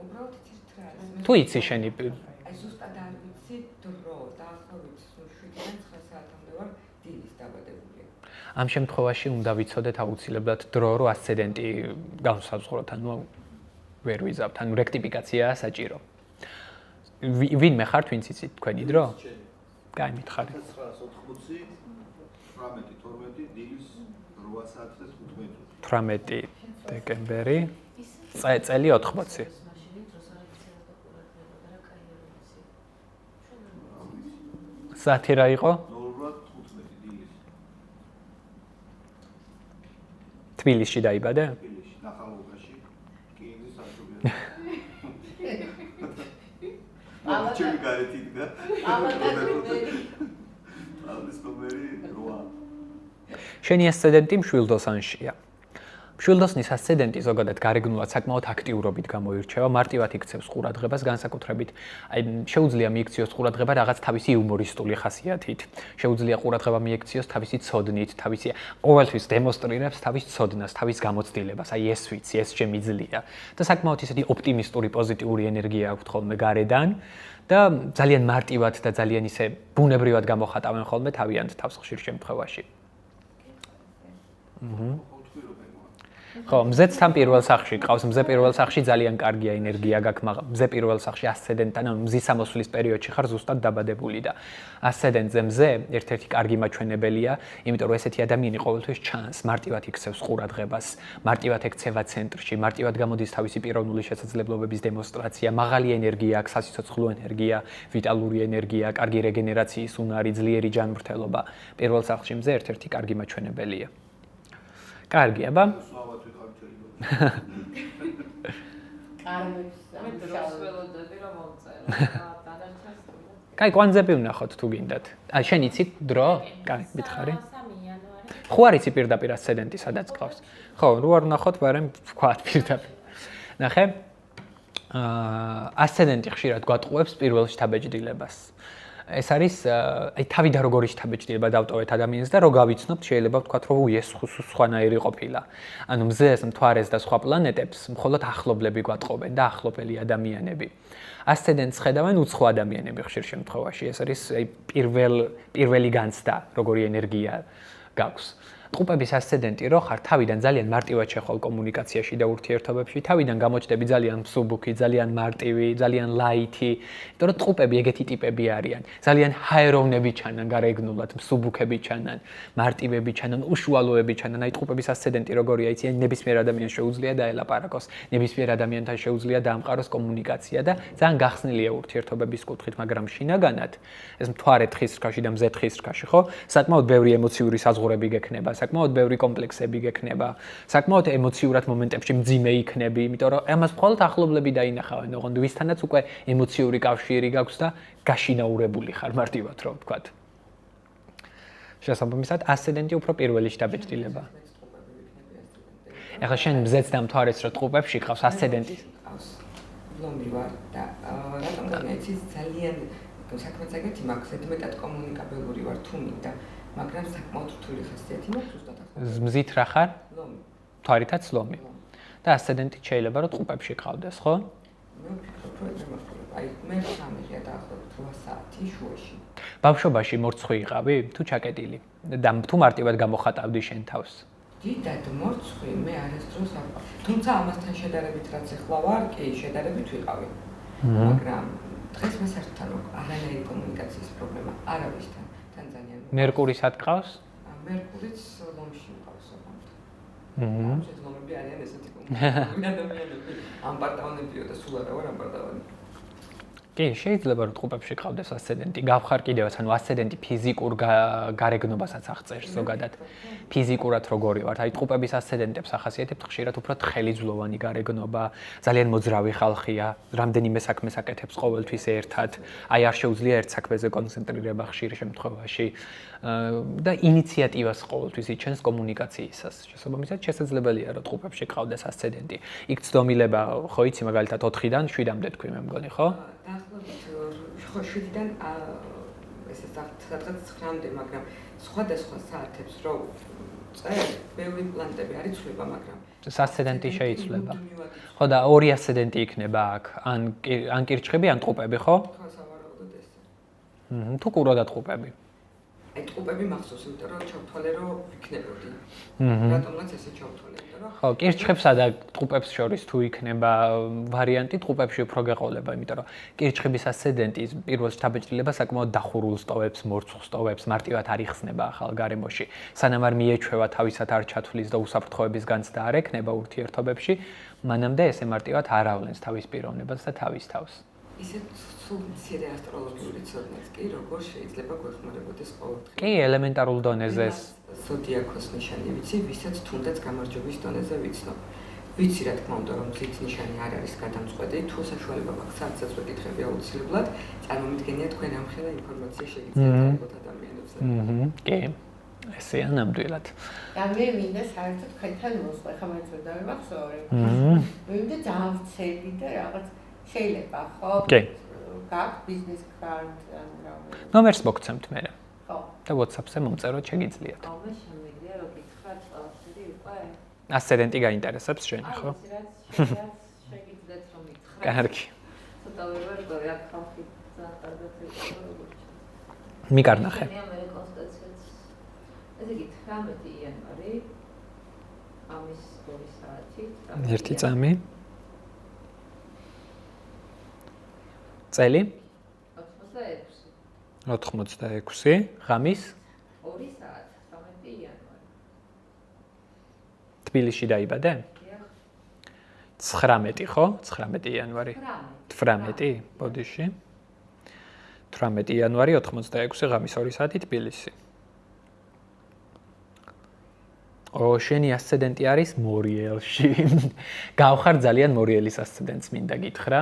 უბრალოდ იცით რა არის? თუ იცი შენი? აი ზუსტად არ ვიცი დრო, დაახლოებით 7-დან 9 საათამდე ვარ დილის დაბადებული. ამ შემთხვევაში უნდა ვიცოდეთ აუცილებლად დრო, რო ასცედენტი განსაზღვროთ, ანუ ვერ ვიზავთ, ანუ რექტიფიკაციაა საჭირო. ვინმე ხართ, ვინც იცით თქვენი დრო? კაი, მითხარი. 980, 18-12 დილის 8 საათზე 15. 18 დეკემბერი, წელი 80. საათი რა იყო? 0-15 დილის. თბილისში დაიბადე? თბილისში, ნახალოვკაში, კინგზის სამშობლოში. ჩემი გარეთ იდგა. ამის ნომერი 8. შენი ასცედენტი მშვილდოსანშია. მშვილდოსნის ასცედენტი ზოგადად გარეგნულად საკმაოდ აქტიურობით გამოირჩევა, მარტივად იქცევს ყურადღებას, განსაკუთრებით აი შეუძლია მიიქციოს ყურადღება რაღაც თავისი იუმორისტული ხასიათით. შეუძლია ყურადღება მიიქციოს თავისი ცოდნით, თავისი ყოველთვის დემონსტრირებს თავის ცოდნას, თავის გამოცდილებას, აი ეს ვიცი, ეს შემიძლია. და საკმაოდ ისეთი ოპტიმისტური, პოზიტიური ენერგია აქვს ხოლმე გარედან და ძალიან მარტივად და ძალიან ისე ბუნებრივად გამოხატავენ ხოლმე თავიანთ თავს ხშირ შემთხვევაში. ხო, მზეც თან პირველ სახში ყავს, მზე პირველ სახში ძალიან კარგია ენერგია გაქვს, მაგრამ მზე პირველ სახში ასცედენტთან, ანუ მზის ამოსვლის პერიოდში ხარ ზუსტად დაბადებული და ასცედენტზე მზე ერთ-ერთი კარგი მაჩვენებელია, იმიტომ რომ ესეთი ადამიანი ყოველთვის ჩანს, მარტივად იქცევს ყურადღებას, მარტივად ექცევა ცენტრში, მარტივად გამოდის თავისი პიროვნული შესაძლებლობების დემონსტრაცია, მაღალი ენერგია აქვს, სასიცოცხლო ენერგია, ვიტალური ენერგია, კარგი რეგენერაციის უნარი, ძლიერი ჯანმრთელობა. პირველ სახში მზე ერთ-ერთი კარგი მაჩვენებელია. კარგი, აბა კაი, კვანძები ვნახოთ თუ გინდათ. აი, შენ იცით დრო? კაი, მითხარი. 3 იანვარი. ხო არ იცი პირდაპირ ასცედენტი სადაც ყავს? ხო, რო არ ვნახოთ, მაგრამ ვქვათ პირდაპირ. ნახე. ასცედენტი ხშირად გვატყუებს პირველ შთაბეჭდილებას. ეს არის აი თავიდან როგორი შთაბეჭდილება დავტოვეთ ადამიანს და რო გავიცნობთ, შეიძლება ვთქვათ, რომ ეს სხვანაირი ყოფილა. ანუ მზეს, მთვარეს და სხვა პლანეტებს მხოლოდ ახლობლები გვატყობენ და ახლობელი ადამიანები. ასცედენტს ხედავენ უცხო ადამიანები ხშირ შემთხვევაში. ეს არის აი პირველი განცდა, როგორი ენერგია გაქვს. ტყუპების ასცედენტი რო ხარ, თავიდან ძალიან მარტივად შეხვალ კომუნიკაციაში და ურთიერთობებში, თავიდან გამოჩნდები ძალიან მსუბუქი, ძალიან მარტივი, ძალიან ლაითი, იმიტომ რომ ტყუპები ეგეთი ტიპები არიან. ძალიან ჰაეროვნები ჩანან გარეგნულად, მსუბუქები ჩანან, მარტივები ჩანან, უშუალოები ჩანან. აი ტყუპების ასცედენტი როგორია, იცი, ნებისმიერ ადამიანს შეუძლია დაელაპარაკოს, ნებისმიერ ადამიანთან შეუძლია დაამყაროს კომუნიკაცია და ძალიან გახსნილია ურთიერთობების კუთხით, მაგრამ შინაგანად ეს მთვარე თხის რქაში და მზე თხის რქაში, ხო? საკმაოდ ბევრი ემოციური საზღვრები გექნება. საკმაოდ ბევრი კომპლექსები გექნება, საკმაოდ ემოციურად მომენტებში მძიმე იქნები, იმიტომ რომ ამას მხოლოდ ახლობლები დაინახავენ, ოღონდ ვისთანაც უკვე ემოციური კავშირი გაქვს და გაშინაურებული ხარ მარტივად რომ ვთქვათ. შესაბამისად, ასცედენტი უფრო პირველი შთაბეჭდილება. ეხლა შენ მზეც და მთვარეს რო ტყუპებში ყავს ასცედენტი. ლომი ვარ და რატომ განიცის ძალიან საქმეც ეგეთი მაქვს, მეტად კომუნიკაბელური ვარ თუ მინდა. მაგრამ საკმაოდ რთული ხასიათი მაქვს ზუსტად ახლა. მზით რა ხარ? ლომი. მთვარითაც ლომი. და ასცედენტი შეიძლება რომ ტყუპებში ყავდეს, ხო? მე ვფიქრობ, რომ ეს მოხდება. აი, მე სამიღია დაახლოებით 8 საათი შუაში. ბავშვობაში მორცხვი იყავი თუ ჩაკეტილი? და თუ მარტივად გამოხატავდი შენ თავს? დიდად მორცხვი მე არასდროს არ ვარ. თუმცა ამასთან შედარებით რაც ახლა ვარ, კი, შედარებით ვიყავი. მაგრამ დღეს მე საერთოდ არანაირი კომუნიკაციის პრობლემა არავისთან. მერკური სად ყავს? მერკურიც ლომში ყავს ოღონდ. ეს ლომები არიან ესეთი კომუნიკაციური ადამიანები. ამბარტავანებიო და სულ არა ვარ ამბარტავანი. კი, შეიძლება რომ ტყუპებში ყავდეს ასცედენტი. გავხარ კიდევაც, ანუ ასცედენტი ფიზიკურ გარეგნობასაც აღწერს ზოგადად. ფიზიკურად როგორი ვართ? აი ტყუპების ასცედენტებს ახასიათებთ ხშირად უფრო თხელიძვლოვანი გარეგნობა, ძალიან მოძრავი ხალხია, რამდენიმე საქმეს აკეთებს ყოველთვის ერთად. აი არ შეუძლია ერთ საქმეზე კონცენტრირება ხშირ შემთხვევაში და ინიციატივას ყოველთვის იჩენს კომუნიკაციისას. შესაბამისად, შესაძლებელია რომ ტყუპებში ყავდეს ასცედენტი. იქ ცდომილება ხო იცი მაგალითად 4-დან 7-მდე თქვი მე მგონი, ხო? დაახლოებით 7-დან ესე სადღაც 9-მდე, მაგრამ სხვადასხვა საათებს რო წერ, ბევრი პლანტები არ იცვლება, მაგრამ ასცედენტი შეიცვლება. ხო და ორი ასცედენტი იქნება აქ, ან კირჩხები, ან ტყუპები, ხო? ხო, სავარაუდოდ ესე. თუ კუროდა ტყუპები. აი ტყუპები მახსოვს, იმიტომ რომ ჩავთვალე რომ იქნებოდი. რატომაც ესე ჩავთვალე, იმიტომ რომ ხო, კირჩხებსა და ტყუპებს შორის თუ იქნება ვარიანტი, ტყუპებში უფრო გეყოლება, იმიტომ რომ კირჩხების ასცედენტი პირველ შთაბეჭდილება საკმაოდ დახურულ სტოვებს, მორცხულ სტოვებს მარტივად არ იხსნება ახალ გარემოში. სანამ არ მიეჩვევა თავისად არ ჩათვლის და უსაფრთხოების განცდა არ ექნება ურთიერთობებში, მანამდე ესე მარტივად არ ავლენს თავის პიროვნებას და თავის თავს. ისე სულ მცირე ასტროლოგიური ცოდნაც კი როგორ შეიძლება გვეხმარებოდეს ყოველდღე. კი, ელემენტარულ დონეზე ზოდიაქოს ნიშანი ვიცი, ვისაც თუნდაც გამარჯვების დონეზე ვიცნობ. ვიცი რა თქმა უნდა რომ ზით ნიშანი არ არის გადამწყვეტი, თუ საშუალება მაქვს საათსაც ვეკითხები აუცილებლად, წარმომიდგენია თქვენ ამხელა ინფორმაცია შეგიძლიათ აიღოთ ადამიანებზე. კი. ესეა ნამდვილად. და მე მინდა საერთოდ თქვენთან მოსვლა, ხა მაინც ვერ დავიმახსოვრე. მე მინდა ძალიან ვცები და რაღაც შეიძლება ხო? კი. გაქვს ბიზნეს კარტი ან რა. ნომერს მოგცემთ მე. ხო. და WhatsApp-ზე მომწეროთ შეგიძლიათ. აუ მე შემიძლია რომ გითხრათ ყველაფერი იყო? ასცედენტი გაინტერესებს შენი, ხო? შეგიძლიათ რომ მითხრათ. კარგი. ცოტა ვერ ვარ აქ ხალხი ძალიან კარგად იყო როგორც. მიკარნახე. მე კონსტატაციაც. ესე იგი 18 იანვარი ამის 2 საათი. 1 წამი. წელი 86 ღამის 2 საათი 18 იანვარი. თბილისში დაიბადე? 19 ხო? 19 იანვარი. 18 ბოდიში. 18 იანვარი 86 ღამის 2 საათი თბილისი. შენი ასცედენტი არის მორიელში. გავხარ ძალიან მორიელის ასცედენტს მინდა გითხრა.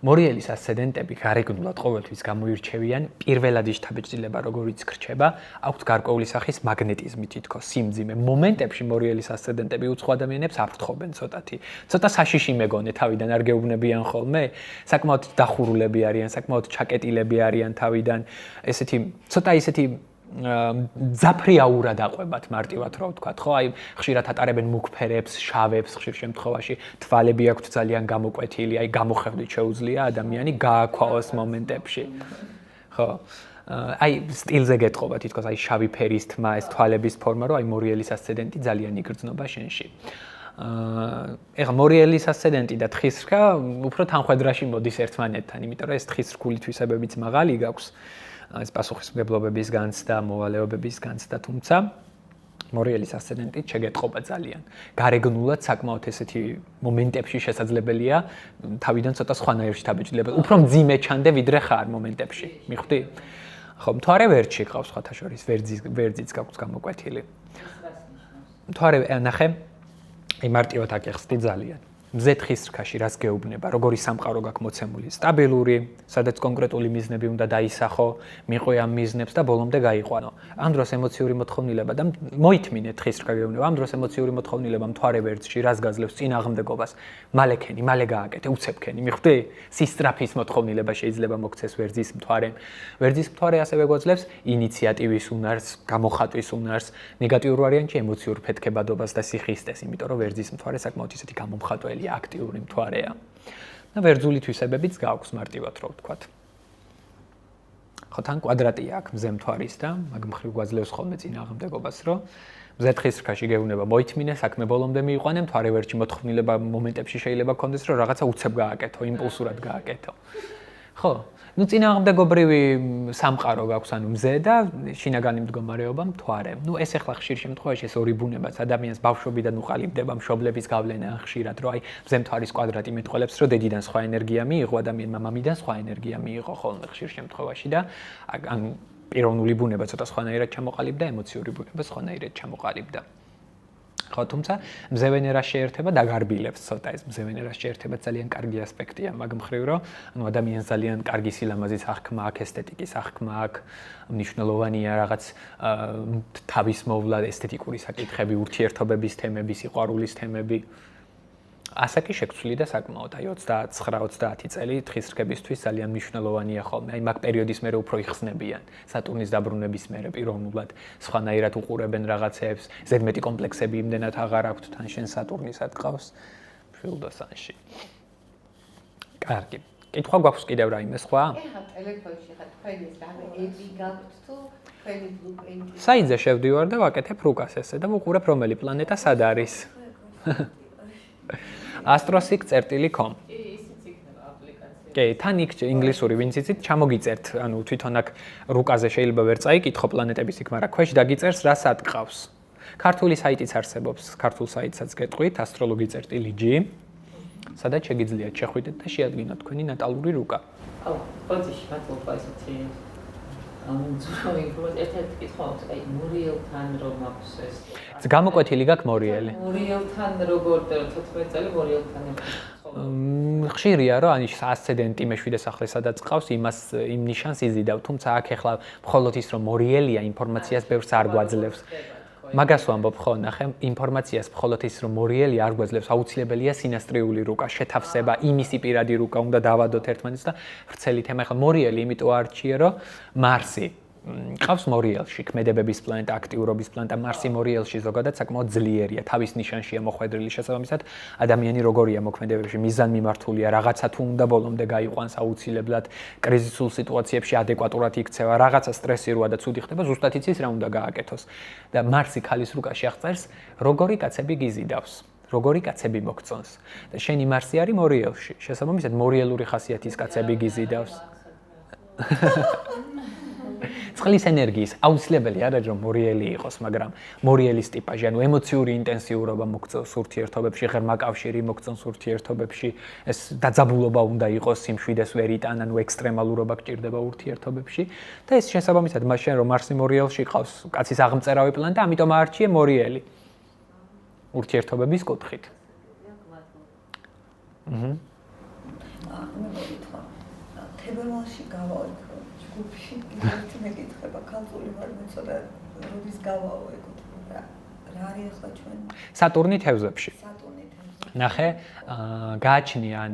მორიელის ასცედენტები გარეგნულად ყოველთვის გამოირჩევიან პირველად შთაბეჭდილება როგორიც გრჩება, აქვთ გარკვეული სახის მაგნეტიზმი თითქოს სიმძიმე. მომენტებში მორიელის ასცედენტები უცხო ადამიანებს აფრთხობენ ცოტათი. ცოტა საშიში მეგონე თავიდან არ გეუბნებიან ხოლმე, საკმაოდ დახურულები არიან, საკმაოდ ჩაკეტილები არიან თავიდან, ესეთი ცოტა ისეთი ძაფრი აურა დაყვებათ მარტივად რა ვთქვათ, ხო? აი ხშირად ატარებენ მუქ ფერებს, შავებს ხშირ შემთხვევაში, თვალები აქვთ ძალიან გამოკვეთილი, აი გამოხევდით შეუძლია ადამიანი გააქვაოს მომენტებში. ხო. აი სტილზე გეტყობა თითქოს აი შავი ფერის თმა, ეს თვალების ფორმა, რომ აი მორიელის ასცედენტი ძალიან იგრძნობა შენში. ეხლა მორიელის ასცედენტი და თხისრქა უფრო თანხვედრაში მოდის ერთმანეთთან, იმიტომ რომ ეს თხისრქული თვისებებიც მაღალი გაქვს. ეს პასუხისმგებლობების განცდა, მოვალეობების განცდა, თუმცა მორიელის ასცედენტით შეგეტყობა ძალიან. გარეგნულად საკმაოდ ესეთი მომენტებში შესაძლებელია თავიდან ცოტა სხვანაირ შთაბეჭდილება. უფრო მძიმე ჩანდე ვიდრე ხარ მომენტებში. მიხვდი? ხო, მთვარე ვერტში ყავს სხვათა შორის, ვერძიც გაქვს გამოკვეთილი. მთვარე ნახე, აი მარტივად აკეხსდი ძალიან. მზე თხისრქაში რას გეუბნება, როგორი სამყარო გაქვს მოცემული, სტაბილური, სადაც კონკრეტული მიზნები უნდა დაისახო, მიყვე ამ მიზნებს და ბოლომდე გაიყვანო. ამ დროს ემოციური მოთხოვნილება და მოითმინე თხისრქა გეუბნება, ამ დროს ემოციური მოთხოვნილება მთვარე ვერძში რას გაძლევს წინააღმდეგობას, მალე ქენი, მალე გააკეთე, უცებ ქენი, მიხვდი? სისწრაფის მოთხოვნილება შეიძლება მოგცეს ვერძის მთვარემ. ვერძის მთვარე ასევე გვაძლევს ინიციატივის უნარს, გამოხატვის უნარს, ნეგატიურ ვარიანტში ემოციურ ფეთქებადობას და სიხისტეს, იმიტომ რომ ვერძის მთვარე საკმაოდ ისეთი გამომხატველი აქტიური მთვარეა. და ვერძული თვისებებიც გაქვს მარტივად რო ვთქვათ. ხო თან კვადრატია აქ მზე მთვარის და მაგ მხრივ გვაძლევს ხოლმე წინააღმდეგობას, რომ მზე თხისრქაში გეუბნება მოითმინე, საქმე ბოლომდე მიიყვანე, მთვარე ვერტში მოთხოვნილება მომენტებში შეიძლება გქონდეს, რომ რაღაცა უცებ გააკეთო, იმპულსურად გააკეთო. ხო, ну წინააღმდეგობრივი სამყარო გაქვს ანუ მზე და შინაგანი მდგომარეობა მთვარე. ну ეს ახლა ხშირ შემთხვევაში ეს ორი ბუნებაც ადამიანს ბავშვობიდან უყალიბდება მშობლების გავლენა ხშირად, რომ აი მზე მთვარის კვადრატი მეტყველებს, რომ დედიდან სხვა ენერგია მიიღო, ადამიანმა მამიდან სხვა ენერგია მიიღო ხოლმე ხშირ შემთხვევაში და ანუ პიროვნული ბუნება ცოტა სხვანაირად ჩამოყალიბდა, ემოციური ბუნება სხვანაირად ჩამოყალიბდა. ხო, თუმცა მზევენერას შეერთება დაგარბილებს ცოტა ეს მზევენერას შეერთება ძალიან კარგი ასპექტია მაგ მხრივ რომ ანუ ადამიანს ძალიან კარგი სილამაზის აღქმა აქვს, ესთეტიკის აღქმა აქვს, მნიშვნელოვანია რაღაც თავის მოვლა, ესთეტიკური საკითხები, ურთიერთობების თემები, სიყვარულის თემები. ასე კი შეგვცვლი და საკმაოდ აი 29-30 წელი თხის რგებისთვის ძალიან მნიშვნელოვანია ხოლმე. აი მაგ პერიოდის მერე უფრო იხსნებიან. სატურნის დაბრუნების მერე პიროვნულად სხვანაირად უყურებენ რაღაცებს, ზედმეტი კომპლექსები იმდენად აღარ აქვთ თან შენ სატურნისად ყავს მშვილდოსანში. კარგი. კითხვა გვაქვს კიდევ რაიმე სხვა? ეხლა ტელეფონში ხარ თქვენი რამე ები გაქვთ თუ თქვენი ბლუპრინტი? საიტზე შევდივარ და ვაკეთებ რუკას ესე და ვუყურებ რომელი პლანეტა სად არის. astrosic.com ისიც იქნება აპლიკაცია. კი, თან იქ ინგლისური ვინც იცით, ჩამოგიწერთ, ანუ თვითონ აქ რუკაზე შეიძლება ვერ წაიკითხო პლანეტების იქ, მაგრამ ქვეშ დაგიწერს რა სად ყავს. ქართული საიტიც არსებობს, ქართულ საიტსაც გეტყვით astrologi.g, სადაც შეგიძლიათ შეხვიდეთ და შეადგინოთ თქვენი ნატალური რუკა. აუ, ბოდიში მადლობა ესეთი ძვირადღირებული ინფორმაცია. ერთ-ერთი კითხვა აქვს, აი მორიელთან რომ აქვს ეს. გამოკვეთილი გაქვს მორიელი. მორიელთან როგორ 14 წელი მორიელთან ერთად. ხშირია რომ ანიშ ასცედენტი მეშვიდე სახლე სადაც ყავს, იმას იმ ნიშანს იზიდავ, თუმცა აქ ახლა მხოლოდ ის რომ მორიელია ინფორმაციას ბევრს არ გვაძლევს. მაგას ვამბობ ხო, ნახე, ინფორმაციას მხოლოდ ის რომ მორიელი არ გვაძლევს, აუცილებელია სინასტრიული რუკა, შეთავსება, იმისი პირადი რუკა უნდა დავადოთ ერთმანეთს და ვრცელი თემა. ახლა მორიელი იმიტომ არჩიე, რომ მარსი ყავს მორიელში, ქმედებების პლანეტა, აქტიურობის პლანეტა, მარსი მორიელში ზოგადად საკმაოდ ძლიერია, თავის ნიშანშია მოხვედრილი შესაბამისად, ადამიანი როგორია მოქმედებებში, მიზანმიმართულია, რაღაცა თუ უნდა ბოლომდე გაიყვანს აუცილებლად, კრიზისულ სიტუაციებში ადეკვატურად იქცევა, რაღაცა სტრესი როა და ცუდი ხდება, ზუსტად იცის რა უნდა გააკეთოს. და მარსი ქალის რუკაში აღწერს, როგორი კაცები გიზიდავს. როგორი კაცები მოგწონს. და შენი მარსი არის მორიელში. შესაბამისად, მორიელური ხასიათის კაცები გიზიდავს. წყლის ენერგიის აუცილებელი არ არის რომ მორიელი იყოს, მაგრამ მორიელის ტიპაჟი, ანუ ემოციური ინტენსიურობა მოგწონს ურთიერთობებში, ღრმა კავშირი მოგწონს ურთიერთობებში, ეს დაძაბულობა უნდა იყოს, სიმშვიდეს ვერ იტან, ანუ ექსტრემალურობა გჭირდება ურთიერთობებში და ეს შესაბამისად მაშინ რომ მარსი მორიელში ყავს, კაცის აღმწერავი პლანეტა, ამიტომ აარჩიე მორიელი ურთიერთობების კუთხით. თებერვალში გავავით ჯგუფში, ერთი მეკითხება, ქალწული ვარ, მეცოდა როდის გავაო ეკუთვნა. რა არის ახლა ჩვენ? სატურნი თევზებში. სატურნი თევზებში. ნახე, გააჩნიან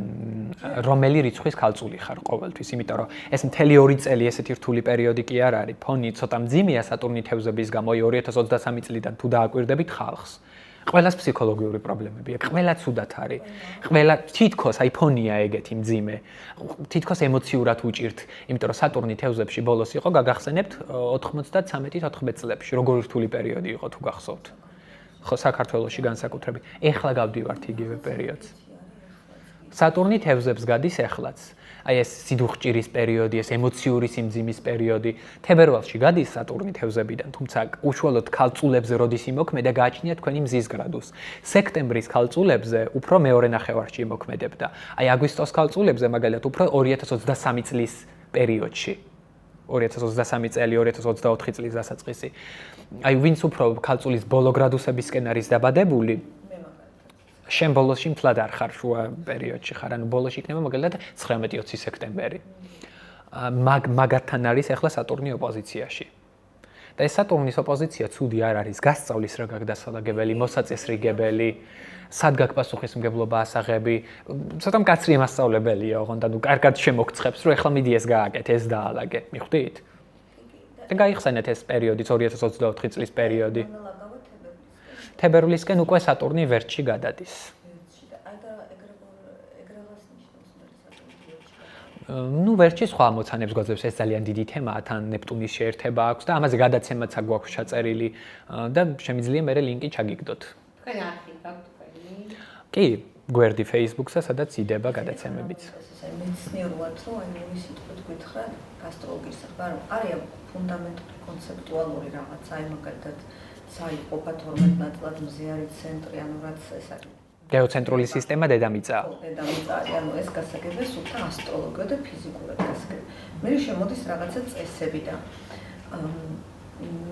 რომელი რიცხვის ქალწული ხარ ყოველთვის, იმიტომ რომ ეს მთელი 2 წელი ესეთი რთული პერიოდი კი არ არის. ფონი ცოტა მძიმეა სატურნი თევზების გამო 2023 წლიდან თუ დააკვირდებით ხალხს. ყველას ფსიქოლოგიური პრობლემებია, ყველა ცუდად არის. ყველა თითქოს აი ფონია ეგეთი მძიმე. თითქოს ემოციურად უჭირთ, იმიტომ რომ სატურნი თევზებში ბოლოს იყო, გაგახსენებთ 93-14 წლებში, როგორი რთული პერიოდი იყო თუ გახსოვთ. ხო, საქართველოში განსაკუთრებით. ეხლა გავდივართ იგივე პერიოდს. სატურნი თევზებს გადის ეხლაც. აი ეს სიდუხჭირის პერიოდი, ეს ემოციური სიმძიმის პერიოდი, თებერვალში გადის სატურნი თევზებიდან, თუმცა უშუალოდ ქალწულებზე როდის იმოქმედა, გააჩნია თქვენი მზის გრადუს. სექტემბრის ქალწულებზე უფრო მეორე ნახევარში იმოქმედებდა. აი აგვისტოს ქალწულებზე მაგალითად უფრო 2023 წლის პერიოდში. 2023 წელი, 2024 წლის დასაწყისი. აი ვინც უფრო ქალწულის ბოლო გრადუსებისკენ არის დაბადებული, შენ ბოლოში მთლად არ ხარ შუა პერიოდში ხარ, ანუ ბოლოში იქნება მაგალითად 19-20 სექტემბერი. მაგათთან არის ახლა სატურნი ოპოზიციაში. და ეს სატურნის ოპოზიცია ცუდი არ არის, გასწავლის რა გაგდასალაგებელი, მოსაწესრიგებელი, სად გაქვს პასუხისმგებლობა ასაღები, ცოტა მკაცრი მასწავლებელია, ოღონდ ანუ კარგად შემოგცხებს, რომ ახლა მიდი ეს გააკეთე, ეს დაალაგე, მიხვდით? და გაიხსენეთ ეს პერიოდი, 2024 წლის პერიოდი. თებერვლისკენ უკვე სატურნი ვერტში გადადის. ну ვერტში სხვა ამოცანებს გვაძლევს, ეს ძალიან დიდი თემაა, თან ნეპტუნის შეერთება აქვს და ამაზე გადაცემაც გვაქვს ჩაწერილი და შემიძლია მე ლინკი ჩაგიგდოთ. თქვენ არხი გაქვთ თქვენი? კი, გვერდი Facebook-ზე, სადაც იდება გადაცემებიც. ესე მეცნიერულად რომ აი ორი სიტყვით გითხრათ ასტროლოგიის საქმე, რომ არის ფუნდამენტური კონცეპტუალური რაღაცა, აი მაგალითად საიყოფა 12 ნაწილად მზიარი ცენტრი, ანუ რაც ეს არის გეოცენტრული სისტემა დედამიწაა. დედამიწა, ანუ ეს გასაგებია სულთა ასტროლოგია და ფიზიკურად გასაგებია. მე შემოდის რაღაცა წესები და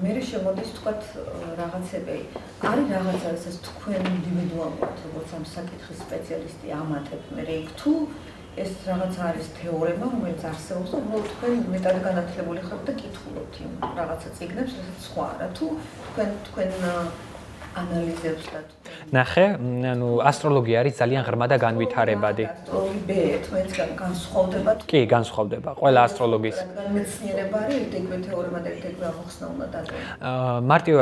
მე შემოდის თქვათ რაღაცები. არის რაღაცა, რასაც თქვენ ინდივიდუალურად, როგორც ამ საკითხის სპეციალისტი ამატებთ, მე იქ თუ ეს რაღაც არის თეორემა, რომელიც არსებობს და უბრალოდ თქვენ მეტად განათლებული ხართ და კითხულობთ იმ რაღაცა წიგნებს, რასაც სხვა არა. თუ თქვენ ანალიზებს და ნახე, ანუ ასტროლოგია არის ძალიან ღრმა და განვითარებადი. ასტროლოგია თქვენს განსხვავდება. კი, განსხვავდება. ყველა ასტროლოგის მეცნიერება არის ეგრე თეორემა და ეგრე ამოხსნა უნდა დაგო. მარტივ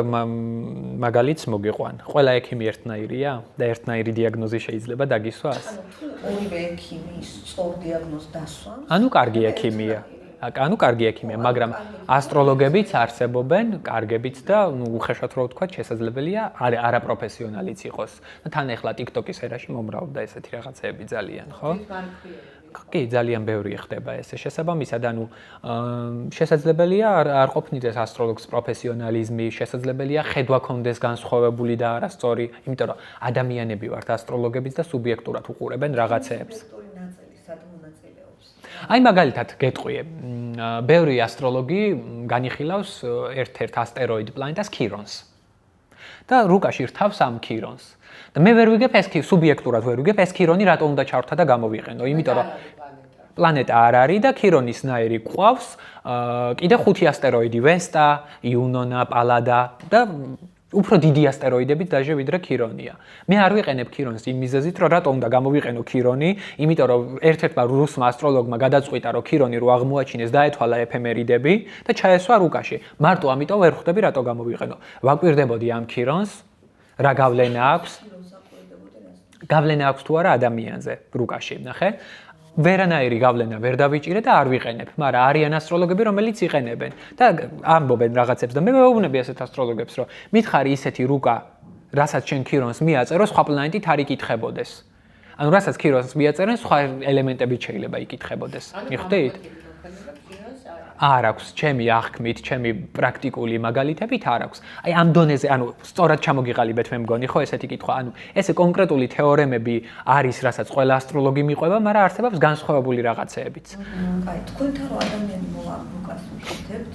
მაგალითს მოგიყვან. ყველა ექიმი ერთნაირია და ერთნაირი დიაგნოზი შეიძლება დაგისვას? თუ ორივე ექიმი სწორ დიაგნოზს დასვამს, ანუ კარგი ექიმია. ანუ კარგი ექიმია, მაგრამ ასტროლოგებიც არსებობენ, კარგებიც და უხეშად რო ვთქვა, შესაძლებელია არაპროფესიონალიც იყოს. და თან ახლა TikTok-ის ერაში მომრავლდა ესეთი რაღაცეები ძალიან, ხო? კი, ძალიან ბევრი ხდება ესე. შესაბამისად, ანუ შესაძლებელია არ ყოფნიდეს ასტროლოგს პროფესიონალიზმი, შესაძლებელია ხედვა კონდეს განსხვავებული და არასწორი, იმიტომ რომ ადამიანები ვართ ასტროლოგებიც და სუბიექტურად უყურებენ რაღაცეებს. აი მაგალითად გეტყვიე, ბევრი ასტროლოგი განიხილავს ერთ-ერთ ასტეროიდ პლანეტას ქირონს. და რუკაში რთავს ამ ქირონს. და მე ვერ ვიგებ ეს სუბიექტურად ვერ ვიგებ ეს ქირონი რატომ უნდა ჩავრთა და გამოვიყენო, იმიტომ რომ პლანეტა არ არის და ქირონისნაირი ყავს კიდე 5 ასტეროიდი, ვესტა, იუნონა, პალადა და უფრო დიდი ასტეროიდებით დაჟე ვიდრე ქირონია. მე არ ვიყენებ ქირონს იმ მიზეზით, რომ რატომ უნდა გამოვიყენო ქირონი, იმიტომ რომ ერთ-ერთმა რუსმა ასტროლოგმა გადაწყვიტა, რომ ქირონი რო აღმოაჩინეს, დაეთვალა ეფემერიდები და ჩაესვა რუკაში. მარტო ამიტომ ვერ ხვდები რატო გამოვიყენო. ვაკვირდებოდი ამ ქირონს, რა გავლენა აქვს? გავლენა აქვს თუ არა ადამიანზე რუკაში, ნახე? ვერანაირი გავლენა ვერ დავიჭირე და არ ვიყენებ, მაგრამ არიან ასტროლოგები, რომელიც იყენებენ და ამბობენ რაღაცებს და მე მეუბნები ასეთ ასტროლოგებს, რომ მითხარი ისეთი რუკა, რასაც შენ ქირონს მიაწერო, სხვა პლანეტით არ იკითხებოდეს. ანუ რასაც ქირონს მიაწერენ, სხვა ელემენტებით შეიძლება იკითხებოდეს. მიხვდით? არ აქვს, ჩემი აღქმით, ჩემი პრაქტიკული მაგალითებით არ აქვს. აი ამ დონეზე, ანუ სწორად ჩამოგიყალიბეთ მე მგონი, ხო ესეთი კითხვა, ანუ ესე კონკრეტული თეორემები არის, რასაც ყველა ასტროლოგი მიყვება, მაგრამ არსებობს განსხვავებული რაღაცეებიც. აი, თქვენთან რო ადამიანი მოვა რუკას ვიკეთებთ,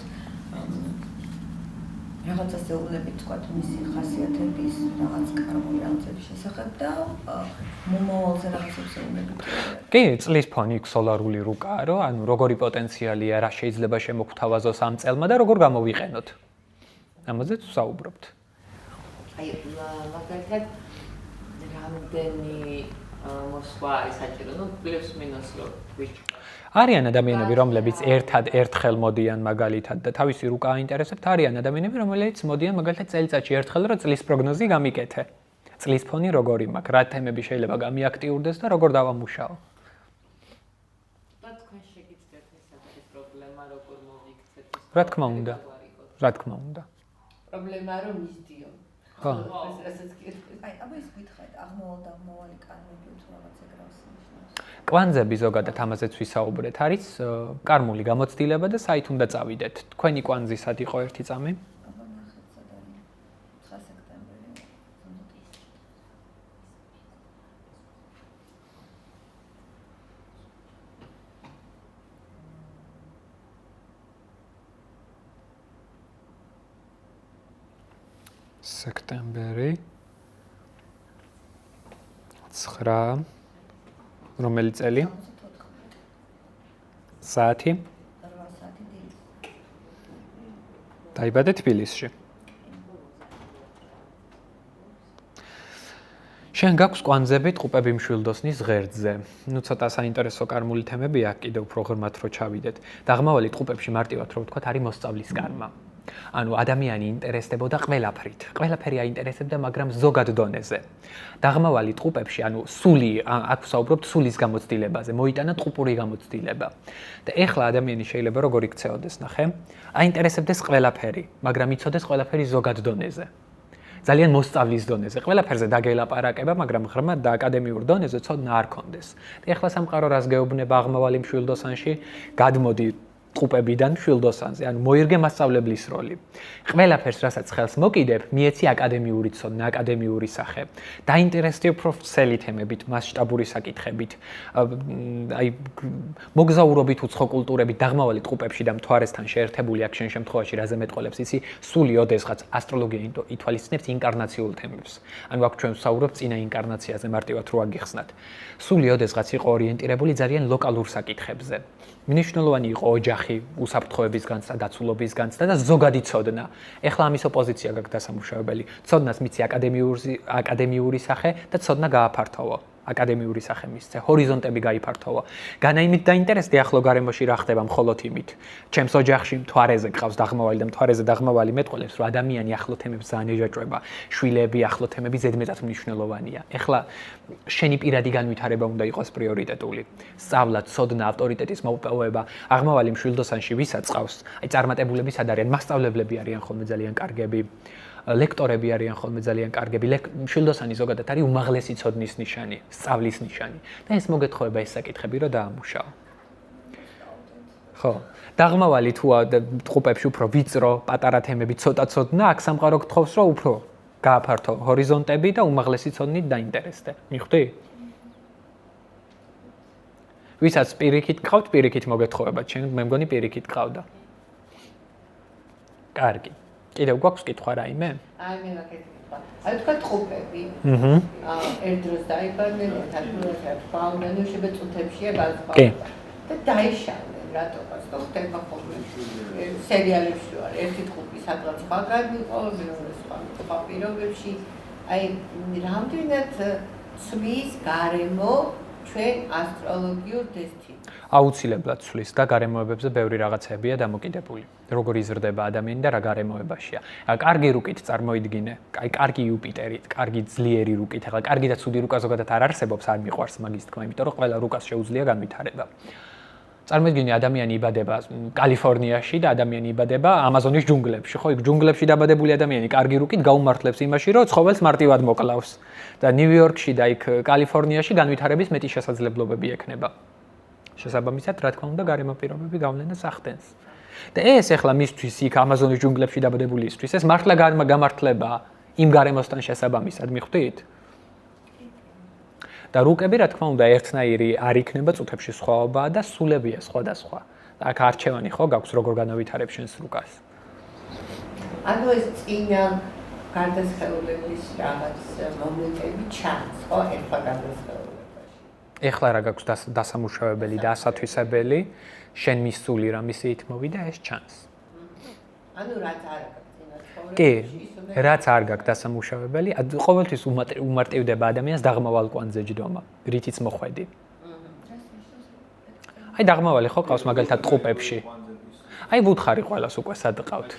რაღაცას ეუბნებით, თქვათ, მისი ხასიათების, რაღაც კარგული რაღაცების შესახებ და მომავალზე რაღაცებს ეუბნებით. კი, წლის ფონი სოლარული რუკაა, რომ ანუ როგორი პოტენციალია, რა შეიძლება შემოგთავაზოს ამ წელმა და როგორ გამოვიყენოთ. ამაზეც ვსაუბრობთ. აი, მაგალითად, რამდენი მოსვლა არის საჭირო, ну, плюс-минус რო ვიჩ. არიან ადამიანები, რომლებიც ერთხელ მოდიან მაგალითად და თავისი რუკა აინტერესებთ, არიან ადამიანები, რომლებიც მოდიან მაგალითად წელიწადში ერთხელ, რომ წლის პროგნოზი გამიკეთე. წლის ფონი როგორი მაქვს, რა თემები შეიძლება გამიაქტიურდეს და როგორ დავამუშაო. და თქვენ შეგიძლიათ ესეთი პრობლემა როგორ მოვიქცეთ? რა თქმა უნდა. რა თქმა უნდა. პრობლემაა რომ მისდიო. ხო. აი, აბა ის გითხარით, აღმოვალი კანონები თუ რაღაც ეგრავს ნიშნავს. კვანძები ზოგადად ამაზეც ვისაუბრეთ, არის კარმული გამოცდილება და საით უნდა წავიდეთ. თქვენი კვანძი სად იყო ერთი წამი? აბა ნახეთ, სად არის? 9 სექტემბერი. სექტემბერი 9 რომელი წელი? საათი? 8 საათი დილის. დაიბადე თბილისში. შენ გაქვს კვანძები ტყუპები მშვილდოსნის ღერძზე. ნუ ცოტა საინტერესო კარმული თემებია, კიდევ უფრო ღრმად რო ჩავიდეთ. დაღმავალი ტყუპებში მარტივად რო ვთქვათ, არის მოსწავლის კარმა. ანუ ადამიანი ინტერესდებოდა ყველაფრით. ყველაფერი აინტერესებდა, მაგრამ ზოგად დონეზე. დაღმავალი ტყუპებში, ანუ სული, აქ ვსაუბრობთ სულის გამოცდილებაზე, მოიტანა ტყუპური გამოცდილება. და ეხლა ადამიანი შეიძლება როგორ იქცეოდეს, ნახე? აინტერესებდეს ყველაფერი, მაგრამ იცოდეს ყველაფერი ზოგად დონეზე. ძალიან მოსწავლის დონეზე. ყველაფერზე დაგელაპარაკება, მაგრამ ღრმად და აკადემიურ დონეზე ცოდნა არ კონდეს. და ეხლა სამყარო რას გეუბნება აღმავალი მშვილდოსანში? გადმოდი ტყუპებიდან მშვილდოსანზე, ანუ მოირგე მასწავლებლის როლი. ყველაფერს, რასაც ხელს მოკიდებ, მიეცი აკადემიური ცოდნა, აკადემიური სახე. დაინტერესდი უფრო ვრცელი თემებით, მასშტაბური საკითხებით, აი მოგზაურობით უცხო კულტურებით, დაღმავალი ტყუპებში და მთვარესთან შეერთებული აქ შენ შემთხვევაში რაზე მეტყოლებს, იცი, სული ოდესღაც ასტროლოგია ითვალისწინებს ინკარნაციულ თემებს. ანუ აქ ჩვენ ვსაუბრობთ წინა ინკარნაციაზე მარტივად რო აგიხსნათ. სული ოდესღაც იყო ორიენტირებული ძალიან ლოკალურ საკითხებზე. მნიშვნელოვანი იყო ოჯახი, უსაფრთხოების განცდა, დაცულობის განცდა და ზოგადი ცოდნა. ეხლა ამის ოპოზიცია გაქვს დასამუშავებელი. ცოდნას მიცი აკადემიური სახე და ცოდნა გააფართოვო. აკადემიური სახე მისცე, ჰორიზონტები გაიფართოვო. განაიმით დაინტერესდი ახლო გარემოში რა ხდება მხოლოდ იმით. ჩემს ოჯახში მთვარეზე გყავს დაღმავალი და მთვარეზე დაღმავალი მეტყოლებს, რომ ადამიანი ახლო თემებს ძალიან ეჯაჭვება. შვილები, ახლო თემები ზედმეტად მნიშვნელოვანია. ეხლა შენი პირადი განვითარება უნდა იყოს პრიორიტეტული. სწავლა, ცოდნა, ავტორიტეტის მოპოვება, აღმავალი მშვილდოსანში ვისაც ყავს, აი წარმატებულები სად არიან, მასწავლებლები არიან ხოლმე ძალიან კარგები. ლექტორები არიან ხოლმე ძალიან კარგები. მშვილდოსანი ზოგადად არის უმაღლესი ცოდნის ნიშანი, სწავლის ნიშანი. და ეს მოგეთხოვება ეს საკითხები, რომ დაამუშავო. ხო, დაღმავალი თუ ტყუპებში უფრო ვიწრო, პატარა თემები, ცოტა ცოდნა, აქ სამყარო გთხოვს, რომ უფრო გააფართო ჰორიზონტები და უმაღლესი ცოდნით დაინტერესდე. მიხვდი? ვისაც პირიქით გყავთ, პირიქით მოგეთხოვება, ჩვენ მე მგონი პირიქით გყავდა. კარგი. კიდევ გვაქვს კითხვა რაიმე? აი მე მაგეთ კითხვა. აი თქვა ტყუპები. ერთ დროს დაიბადნენ, თათმურა თქვა, უნდა ნუ შებეწუთებშია გაზღვავა. და დაიშალნენ, რატომაც თქო ხდება ხოლმე. სერიალებში ვარ, ერთი ტყუპი სადღაც მაგარი იყო, მეორე სხვა პირობებში. აი რამდენად ცვლის გარემო ჩვენ ასტროლოგიურ დესტინს. აუცილებლად ცვლის და გარემოებებზე ბევრი რაღაცებია დამოკიდებული. როგორ იზრდება ადამიანი და რა გარემოებაშია. კარგი რუკით წარმოიდგინე, აი კარგი იუპიტერით, კარგი ძლიერი რუკით, ახლა კარგი და ცუდი რუკა ზოგადად არ არსებობს, არ მიყვარს მაგის თქმა, იმიტომ რომ ყველა რუკას შეუძლია განვითარება. წარმოიდგინე ადამიანი იბადება კალიფორნიაში და ადამიანი იბადება ამაზონის ჯუნგლებში, ხო, იქ ჯუნგლებში დაბადებული ადამიანი კარგი რუკით გაუმართლებს იმაში, რომ ცხოველს მარტივად მოკლავს და ნიუ-იორკში და იქ კალიფორნიაში განვითარების მეტი შესაძლებლობები ექნება. შესაბამისად, რა თქმა უნდა, გარემო პირობები გავლენას ახდენს. და ეს ახლა მისთვის იქ ამაზონის ჯუნგლებში დაბადებულისთვის ეს მართლა გამართლება იმ გარემოსთან შესაბამისად, მიხვდით? და რუკები, რა თქმა უნდა, ერთნაირი არ იქნება, წუთებში სხვაობაა და სულებია სხვადასხვა. აქ არჩევანი ხო გაქვს, როგორ განავითარებ შენს რუკას. ანუ ეს წინა გარდაცვალების რაღაც მომენტები ჩანს, ხო, ეხლა გარდაცვალებაში. ეხლა რა გაქვს დასამუშავებელი და ასათვისებელი, შენ მისული რა მისით მოვიდა ეს ჩანს. ანუ რაც არ აქვს წინა ცხოვრებაში. კი, რაც არ გაქვს დასამუშავებელი, ყოველთვის უმარტივდება ადამიანს დაღმავალ კვანძე ჯდომა, რითიც მოხვედი. აი დაღმავალი ხო ყავს მაგალითად ტყუპებში. აი ვუთხარი ყველას უკვე სად ყავთ.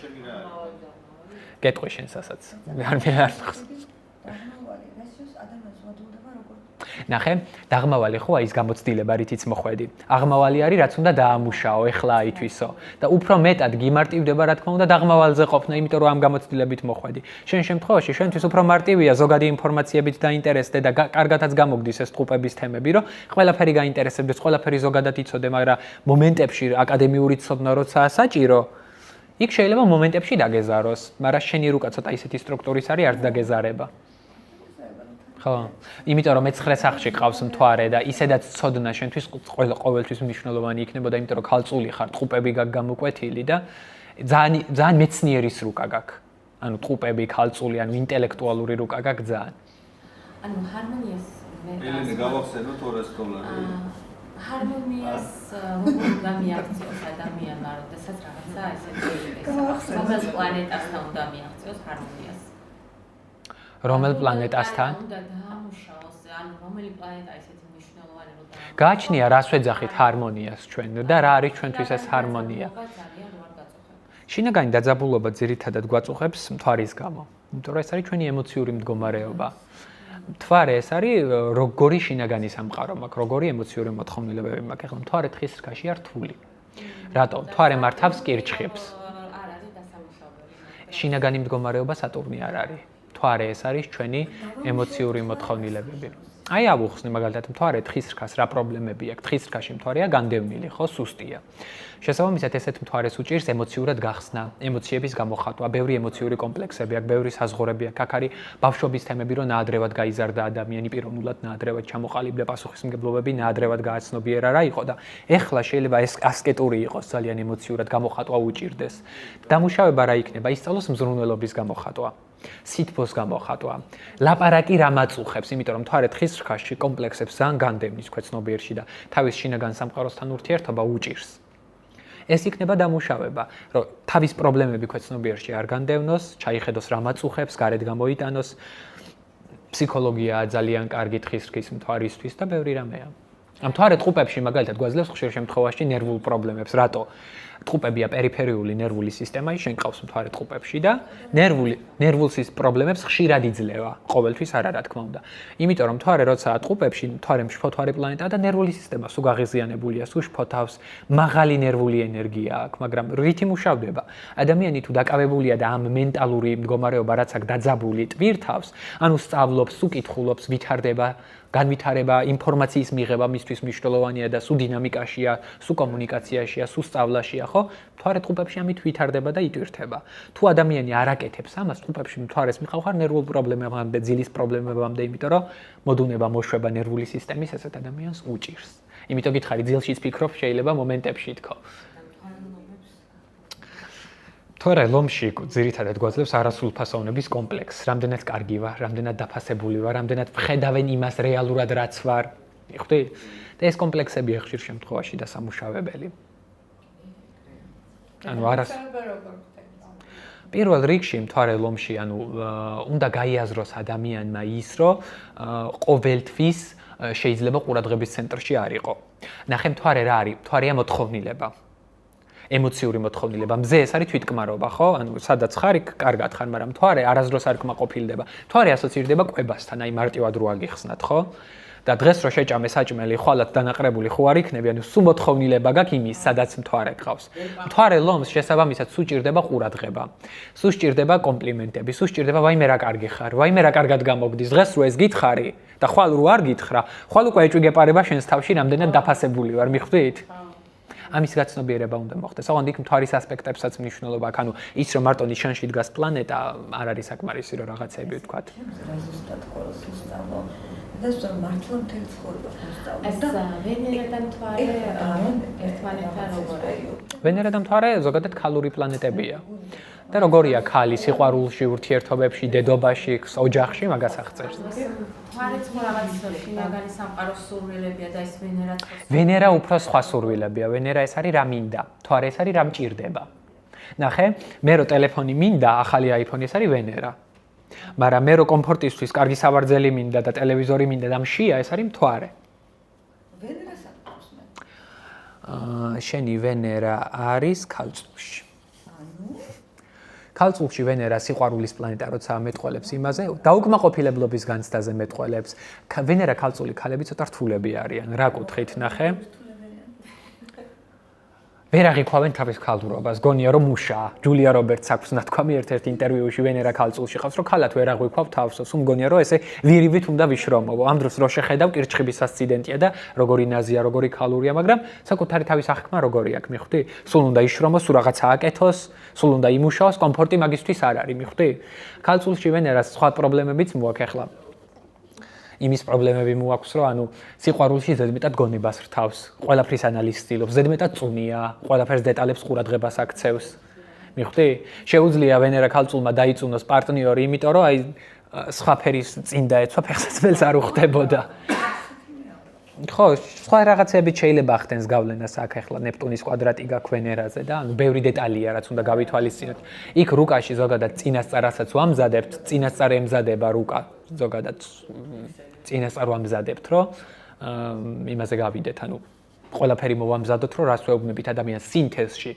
გეტყვი შენსასაც. არ მახსოვს. ნახე, დაღმავალი ხო ის გამოცდილება რითიც მოხვედი. აღმავალი არის რაც უნდა დაამუშაო, ეხლა აითვისო და უფრო მეტად გიმარტივდება რა თქმა უნდა დაღმავალზე ყოფნა, იმიტომ რომ ამ გამოცდილებით მოხვედი. შენ შემთხვევაში შენთვის უფრო მარტივია ზოგადი ინფორმაციებით დაინტერესდე და კარგათაც გამოგდის ეს ტყუპების თემები, რომ ყველაფერი გაინტერესებდეს, ყველაფერი ზოგადად იცოდე, მაგრამ მომენტებში აკადემიური ცოდნა როცაა საჭირო, იქ შეიძლება მომენტებში დაგეზაროს, მაგრამ შენი რუკა ცოტა ისეთი სტრუქტურის არის, არ დაგეზარება. ხო, იმიტომ რომ მე-9 სახლში ყავს მთვარე და ისედაც ცოდნა შენთვის ყოველთვის მნიშვნელოვანი იქნებოდა, იმიტომ რომ ქალწული ხარ, ტყუპები გაქვს გამოკვეთილი და ძალიან მეცნიერის რუკა გაქვს. ანუ ტყუპები, ქალწული, ანუ ინტელექტუალური რუკა გაქვს ძალიან. ანუ ჰარმონიას მე ელენე გავახსენოთ $200. ჰარმონიას როგორ გამიაქციოს ადამიანმა, როდესაც რაღაცა ესეთი რომელ პლანეტასთან უნდა მიაქციოს ჰარმონიას? რომელ პლანეტასთან? უნდა დაამუშავოს, ანუ რომელი პლანეტა ესეთი მნიშვნელოვანი რომ გააჩნია რას ვეძახით ჰარმონიას ჩვენ და რა არის ჩვენთვის ეს ჰარმონია? შინაგანი დაძაბულობა ძირითადად გვაწუხებს მთვარის გამო. იმიტომ რომ ეს არის ჩვენი ემოციური მდგომარეობა. მთვარე ეს არის როგორი შინაგანი სამყარო მაქვს, როგორი ემოციური მოთხოვნილებები მაქვს. ეხლა მთვარე თხის რქაში არ რთული. რატომ? მთვარე მართავს კირჩხიბს. არ არის დასამუშავებელი. შინაგანი მდგომარეობა სატურნი არ არის. მთვარე ეს არის ჩვენი ემოციური მოთხოვნილებები. აი ავუხსნი მაგალითად მთვარე თხის რქას რა პრობლემები აქვს? თხის რქაში მთვარეა განდევნილი, ხო, სუსტია. შესაბამისად ესეთ მთვარეს უჭირს ემოციურად გახსნა, ემოციების გამოხატვა, ბევრი ემოციური კომპლექსები აქვს, ბევრი საზღვრები აქვს. აქ არის ბავშვობის თემები, რომ ნაადრევად გაიზარდა ადამიანი, პიროვნულად ნაადრევად ჩამოყალიბდა, პასუხისმგებლობები ნაადრევად გააცნობიერა რა იყო და ეხლა შეიძლება ეს ასკეტური იყოს, ძალიან ემოციურად გამოხატვა უჭირდეს. დამუშავება რა იქნება? ისწავლოს მზრუნველობის გამოხატვა. სითბოს გამოხატვა. ლაპარაკი რა მაწუხებს, იმიტომ რომ მთვარე თხის რქაში კომპლექსებს ძალიან განდევნის ქვეცნობიერში და თავის შინაგან სამყაროსთან ურთიერთობა უჭირს. ეს იქნება დამუშავება, რომ თავის პრობლემები ქვეცნობიერში არ განდევნოს, ჩაიხედოს რა მაწუხებს, გარეთ გამოიტანოს. ფსიქოლოგია ძალიან კარგი თხის რქის მთვარისთვის და ბევრი რამეა. ამ მთვარე ტყუპებში მაგალითად გვაძლევს ხშირ შემთხვევაში ნერვულ პრობლემებს. რატო? ტყუპებია პერიფერიული ნერვული სისტემა, ის შენყავს მთვარე ტყუპებში და ნერვულ პრობლემებს ხშირად იძლევა. ყოველთვის არა, რა თქმა უნდა. იმიტომ რომ მთვარე როცაა ტყუპებში, მთვარე მშფოთვარე პლანეტაა და ნერვული სისტემა სულ გაღიზიანებულია, სულ შფოთავს, მაღალი ნერვული ენერგია აქვს, მაგრამ რითი მუშავდება? ადამიანი თუ დაკავებულია და ამ მენტალური მდგომარეობა რაც აქვს დაძაბული ტვირთავს, ანუ სწავლობს, უკითხულობს, ვითარდება, განვითარება, ინფორმაციის მიღება მისთვის მნიშვნელოვანია და სულ დინამიკაშია, სულ კომუნიკაციაშია, სულ სწავლაშია, ხო? მთვარე ტყუპებში ამით ვითარდება და იტვირთება. თუ ადამიანი არ აკეთებს ამას, ტყუპებში მთვარეს მიყავხარ ნერვულ პრობლემებამდე, ძილის პრობლემებამდე, იმიტომ რომ მოდუნება, მოშვება ნერვული სისტემის ესეთ ადამიანს უჭირს. იმიტომ გითხარი, ძილშიც ფიქრობ, შეიძლება მომენტებში თქო. თორე ლომში ძირითადად გვაძლევს არასრულფასოვნების კომპლექსს. რამდენად კარგი ვარ, რამდენად დაფასებული ვარ, რამდენად ვხედავენ იმას რეალურად რაც ვარ. მიხვდი? და ეს კომპლექსებია ხშირ შემთხვევაში დასამუშავებელი. ანუ არას პირველ რიგში მთვარე ლომში, ანუ უნდა გაიაზროს ადამიანმა ის, რომ ყოველთვის შეიძლება ყურადღების ცენტრში არ იყო. ნახე მთვარე რა არის? მთვარეა მოთხოვნილება. ემოციური მოთხოვნილება. მზე ეს არის თვითკმარობა, ხო? ანუ სადაც ხარ, იქ კარგად ხარ, მაგრამ მთვარე არასდროს არ კმაყოფილდება. მთვარე ასოცირდება კვებასთან, აი მარტივად რო აგიხსნათ, ხო? და დღეს რო შეჭამე საჭმელი, ხვალად დანაყრებული ხო არ იქნები, ანუ სულ მოთხოვნილება გაქვს იმის, სადაც მთვარე გყავს. მთვარე ლომს შესაბამისად სულ ჭირდება ყურადღება. სულ ჭირდება კომპლიმენტები, სულ ჭირდება ვაიმე რა კარგი ხარ, ვაიმე რა კარგად გამოგდის. დღეს რო ეს გითხარი და ხვალ რო არ გითხრა, ხვალ უკვე ეჭვიგეპარება შენს თავში, რამდენად დაფასებული ვარ, მიხვდით? ამის გაცნობიერება უნდა მოხდეს. ოღონდ იქ მთვარის ასპექტებსაც მნიშვნელობა აქვს. ანუ ის რომ მარტო ნიშანში დგას პლანეტა არ არის საკმარისი რომ რაღაცები ვთქვათ. ზუსტად ყოველს ვსწავლო. და ზუსტად მართლა მთელი ცხოვრება ვსწავლო. ეს ვენერა და მთვარე ერთმანეთთან როგორ არის? ვენერა და მთვარე ზოგადად ქალური პლანეტებია. და როგორია ქალი სიყვარულში, ურთიერთობებში, დედობაში, ოჯახში, მაგას აღწერს. მთვარეც რაღაც შინაგანი სამყაროს სურვილებია და ეს ვენერაც ვენერა უფრო სხვა სურვილებია. ვენერა ეს არის რა მინდა, მთვარე ეს არის რა მჭირდება. ნახე, მე რო ტელეფონი მინდა, ახალი iPhone ეს არის ვენერა. მაგრამ მე რო კომფორტისთვის კარგი სავარძელი მინდა და ტელევიზორი მინდა და მშია, ეს არის მთვარე. ვენერას აკეთებს მე. შენი ვენერა არის ქალწულში. ქალწულში ვენერა სიყვარულის პლანეტა, როცა მეტყველებს იმაზე, დაუკმაყოფილებლობის განცდაზე მეტყველებს. ვენერა ქალწული ქალები ცოტა რთულები არიან. რა კუთხით ნახე? ვერ აღიქვავენ თავის ქალურობას, გონია რომ მუშაა. ჯულია რობერტს აქვს ნათქვამი ერთ-ერთ ინტერვიუში ვენერა ქალწულში ყავს, რომ ქალად ვერ აღვიქვავ თავს, სულ მგონია რომ ესე ვირივით უნდა ვიშრომო. ამ დროს რო შეხედავ კირჩხიბის ასციდენტია და როგორი ნაზია, როგორი ქალურია, მაგრამ საკუთარი თავის აღქმა როგორი აქვს, მიხვდი? სულ უნდა იშრომოს, სულ რაღაცა აკეთოს, სულ უნდა იმუშაოს, კომფორტი მაგისთვის არ არის, მიხვდი? ქალწულში ვენერას სხვა პრობლემებიც მოაქვს ახლა. იმის პრობლემები მოაქვს, რომ ანუ სიყვარულში ზედმეტად გონებას რთავს, ყველაფრის ანალიზს ცდილობს, ზედმეტად წუნია, ყველაფერს დეტალებს ყურადღებას აქცევს. მიხვდი? შეუძლია ვენერა ქალწულმა დაიწუნოს პარტნიორი, იმიტომ რომ აი სხვა ფერის წინ დაეცვა, ფეხსაცმელს არ უხდებოდა. ხო, სხვა რაღაცები შეიძლება ახდენს გავლენას აქ ახლა ნეპტუნის კვადრატი გაქვს ვენერაზე და ანუ ბევრი დეტალია, რაც უნდა გავითვალისწინოთ. იქ რუკაში ზოგადად წინასწარასაც ვამზადებთ, წინასწარ ემზადება რუკა, ზოგადად წინასწარ ვამზადებთ, რომ იმაზე გავიდეთ, ანუ ყველაფერი მოვამზადოთ, რომ რას ვეუბნებით ადამიანს სინთეზში.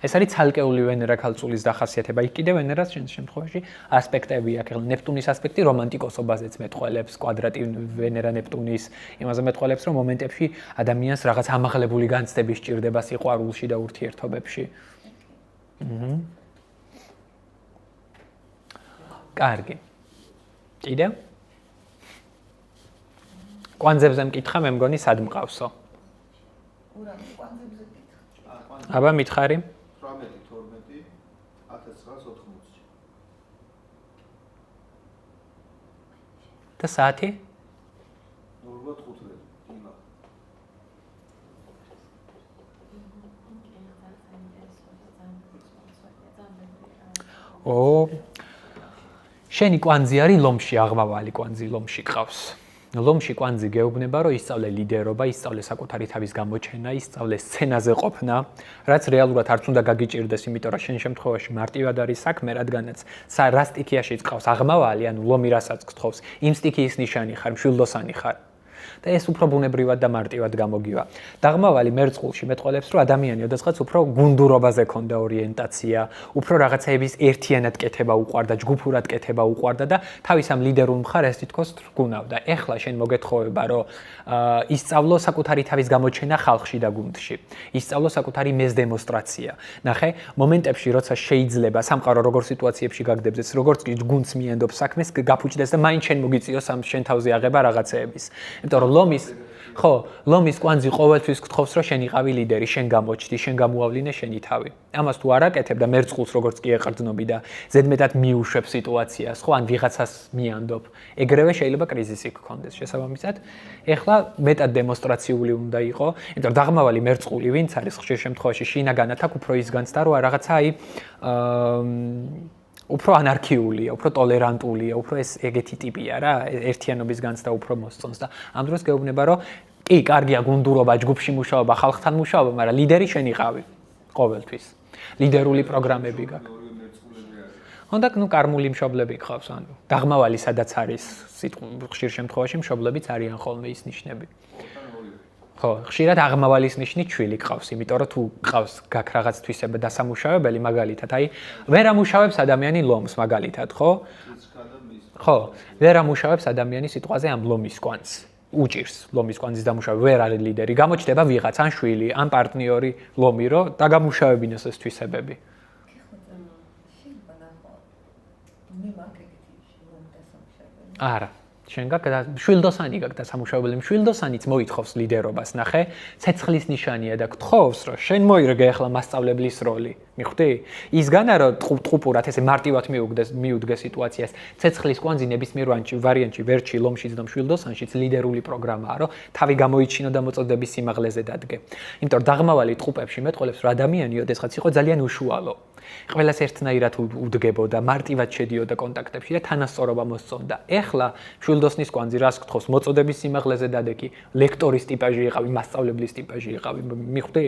ეს არის ცალკეული ვენერა ქალწულის დახასიათება. იქ კიდე ვენერას შემთხვევაში ასპექტები აქვს. ახლა ნეპტუნის ასპექტი რომანტიკოსობაზეც მეტყველებს, კვადრატი ვენერა ნეპტუნის იმაზე მეტყველებს, რომ მომენტებში ადამიანს რაღაც ამაღლებული განცდები სჭირდება სიყვარულში და ურთიერთობებში. კარგი. კიდევ? კვანძებზე მკითხა, მე მგონი სად მყავსო? ურა, კვანძებზე მკითხა. აბა მითხარი? 18-12-1980-ში. და საათი? 0-5 იმა. შენი კვანძი არის ლომში, აღმავალი კვანძი ლომში ყავს. ლომში კვანძი გეუბნება, რომ ისწავლე ლიდერობა, ისწავლე საკუთარი თავის გამოჩენა, ისწავლე სცენაზე ყოფნა, რაც რეალურად არც უნდა გაგიჭირდეს, იმიტომ რომ შენ შემთხვევაში მარტივად არის საქმე, რადგანაც რა სტიქიაშიც ყავს აღმავალი, ანუ ლომი რასაც გთხოვს, იმ სტიქიის ნიშანი ხარ, მშვილდოსანი ხარ. და ეს უფრო ბუნებრივად და მარტივად გამოგივა. დაღმავალი მერწყულში მეტყოლებს, რომ ადამიანი ოდესღაც უფრო გუნდურობაზე ქონდა ორიენტაცია, უფრო რაღაცეების ერთიანად კეთება უყვარდა, ჯგუფურად კეთება უყვარდა და თავის ამ ლიდერულ მხარეს თითქოს თრგუნავდა. ეხლა შენ მოგეთხოვება, რომ ისწავლო საკუთარი თავის გამოჩენა ხალხში და გუნდში. ისწავლო საკუთარი მეზდემონსტრაცია. ნახე, მომენტებში, როცა შეიძლება სამყარო როგორ სიტუაციებში გაგდებდეს, როგორც კი გუნდს მიენდობს საქმეს, გაფუჭდეს და მაინც შენ მოგიწიოს ამ შენ თავზე აღება რაღაცეების. იმიტომ რომ ლომის კვანძი ყოველთვის გთხოვს, რომ შენ იყავი ლიდერი, შენ გამოჩდი, შენ გამოავლინე შენი თავი. ამას თუ არ აკეთებ და მერწყულს როგორც კი ეყრდნობი და ზედმეტად მიუშვებ სიტუაციას, ხო, ან ვიღაცას მიანდობ, ეგრევე შეიძლება კრიზისი გქონდეს შესაბამისად. ეხლა მეტად დემონსტრაციული უნდა იყო, იმიტომ რომ დაღმავალი მერწყული ვინც არის ხშირ შემთხვევაში შინაგანად აქ უფრო ის განცდა, რომ რაღაცა უფრო ანარქიულია, უფრო ტოლერანტულია, უფრო ეს ეგეთი ტიპია რა, ერთიანობის განცდა უფრო მოსწონს და ამ დროს გეუბნება, რომ კი, კარგია გუნდურობა, ჯგუფში მუშაობა, ხალხთან მუშაობა, მაგრამ ლიდერი შენ იყავი ყოველთვის. ლიდერული პროგრამები გაქვს. ხონდა, კარმული მშობლები გყავს, ანუ დაღმავალი სადაც არის, ხშირ შემთხვევაში მშობლებიც არიან ხოლმე ის ნიშნები. ხო, ხშირად აღმავალის ნიშნით შვილი გყავს, იმიტომ რომ თუ გყავს გაქვს რაღაც თვისება დასამუშავებელი, მაგალითად, ვერ ამუშავებს ადამიანი ლომს, მაგალითად, ხო? ხო, ვერ ამუშავებს ადამიანი სიტყვაზე ამ ლომის კვანძს. უჭირს ლომის კვანძის დამუშავება, ვერ არის ლიდერი. გამოჩნდება ვიღაც, ან შვილი, ან პარტნიორი ლომი, რომ დაგამუშავებინოს ეს თვისებები. არა. შენ გაქვს შვილდოსანი გაქვს დასამუშავებელი, შვილდოსანიც მოითხოვს ლიდერობას, ნახე, ცეცხლის ნიშანია და გთხოვს, რომ შენ მოირგე ახლა მასწავლებლის როლი. მიხვდი? ის განა რომ ტყუპურად ესე მარტივად მიუდგე სიტუაციას. ცეცხლის კვანძი ნებისმიერ ვარიანტში, ვერჩი, ლომშიც და შვილდოსანშიც ლიდერული პროგრამაა, რომ თავი გამოიჩინო და მოწოდების სიმაღლეზე დადგე. იმიტომ რომ დაღმავალი ტყუპებში მეტყოლებს, რომ ადამიანი ოდესღაც იყო ძალიან უშუალო. ყველას ერთნაირად უდგებოდა, მარტივად შედიოდა კონტაქტებში და თანასწორობა მოსწონდა. ეხლა შვილდოსნის კვანძი რას გთხოვს? მოწოდების სიმაღლეზე დადეგი, ლექტორის ტიპაჟი იყავი, მასწავლებლის ტიპაჟი იყავი, მიხვდი?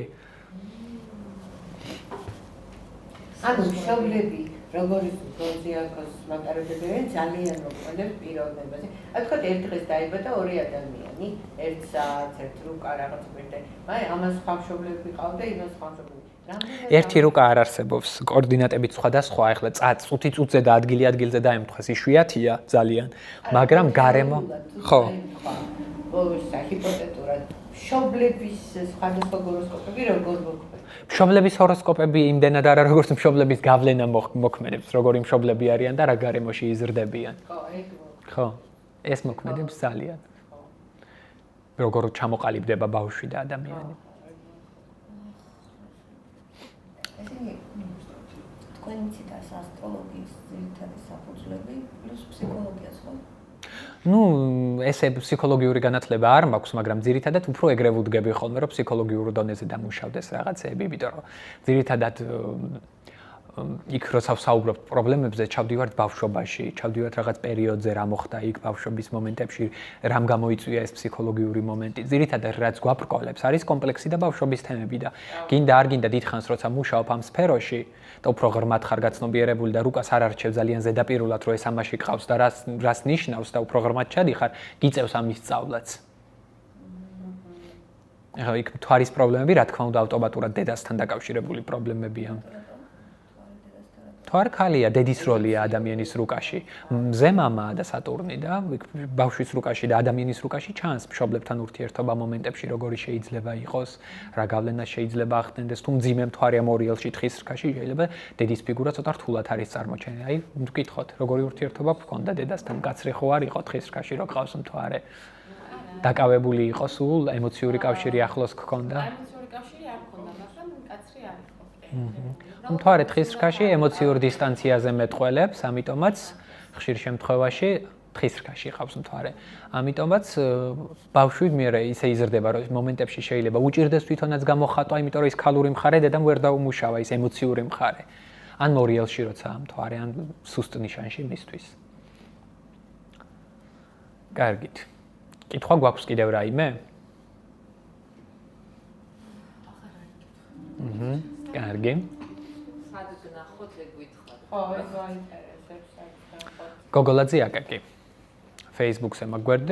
ანუ მშობლები როგორც გონზიაკოს მატარებლებიან ძალიან მოქმედებს პიროვნებაზე. თქვა ერთ დღეს დაიბადა ორი ადამიანი, ერთ საათს, ერთ რუკა რაღაც მერტე. მაგრამ ამას სხვა მშობლები ყავდა, იმას სხვა მშობლები. ერთი რუკა არ არსებობს, კოორდინატებით სხვადასხვა, ეხლა წუთი წუთზე და ადგილზე დაემთხეს, იშვიათია ძალიან, მაგრამ გარემო, ხო. ჰიპოთეტურად მშობლების სხვადასხვა ჰოროსკოპები როგორ მოქმედებს? მშობლების ჰოროსკოპები იმდენად არა, როგორც მშობლების გავლენა მოქმედებს, როგორი მშობლები არიან და რა გარემოში იზრდებიან. ხო, ეს მოქმედებს ძალიან. როგორ ჩამოყალიბდება ბავშვი და ადამიანი. თქვენი ციტას ასტროლოგიის ძირითადი საფუძვლები პლუს ფსიქოლოგიას ხო? ნუ ესე ფსიქოლოგიური განათლება არ მაქვს, მაგრამ ძირითადად უფრო ეგრე ვუდგები ხოლმე, რომ ფსიქოლოგიურ დონეზე დამუშავდეს რაღაცეები, იმიტომ რომ ძირითადად იქ როცა ვსაუბრობ პრობლემებზე, ჩავდივართ ბავშვობაში, ჩავდივართ რაღაც პერიოდზე, რა მოხდა იქ ბავშვობის მომენტებში, რამ გამოიწვია ეს ფსიქოლოგიური მომენტი. ძირითადად რაც გვაბრკოლებს, არის კომპლექსი და ბავშვობის თემები და გინდა არ გინდა დიდხანს როცა მუშაობ ამ სფეროში და უფრო ღრმად ხარ გაცნობიერებული და რუკას არ არჩევ ძალიან ზედაპირულად, რომ ეს ამაში ყავს და რას ნიშნავს და უფრო ღრმად ჩადიხარ, გიწევს ამის სწავლაც. ეხლა იქ თვარის პრობლემები, რა თქმა უნდა, ავტომატურად დედასთან დაკავშირებული პრობლემებია. თუ არ ქალია, დედის როლია ადამიანის რუკაში. მზე მამაა და სატურნი და ბავშვის რუკაში და ადამიანის რუკაში ჩანს მშობლებთან ურთიერთობა მომენტებში როგორი შეიძლება იყოს, რა გავლენა შეიძლება ახდენდეს, თუ მძიმე მთვარეა მორიელში თხის რქაში შეიძლება დედის ფიგურა ცოტა რთულად არის წარმოჩენილი. აი, ვკითხოთ, როგორი ურთიერთობა გქონდა დედასთან, კაცრი ხო არ იყო თხის რქაში, რო ყავს მთვარე. დაკავებული იყო სულ, ემოციური კავშირი ახლოს გქონდა. ემოციური კავშირი არ გქონდა, მაგრამ კაცრი არ იყო. მთვარე თხის რქაში ემოციურ დისტანციაზე მეტყველებს, ამიტომაც ხშირ შემთხვევაში თხის რქაში ყავს მთვარე. ამიტომაც ბავშვი მერე ისე იზრდება, რომ მომენტებში შეიძლება უჭირდეს თვითონაც გამოხატვა, იმიტომ რომ ის ქალური მხარე დედამ ვერ დაუმუშავა, ის ემოციური მხარე. ან მორიელში როცა მთვარე, ან სუსტ ნიშანში მისთვის. კარგით. კითხვა გვაქვს კიდევ რაიმე? კარგი. სადაც ნახოთ ეგ გითხრათ. ხო, ეს მაინტერესებს. გოგოლაძე აკაკი. Facebook-ზე მაგვერდე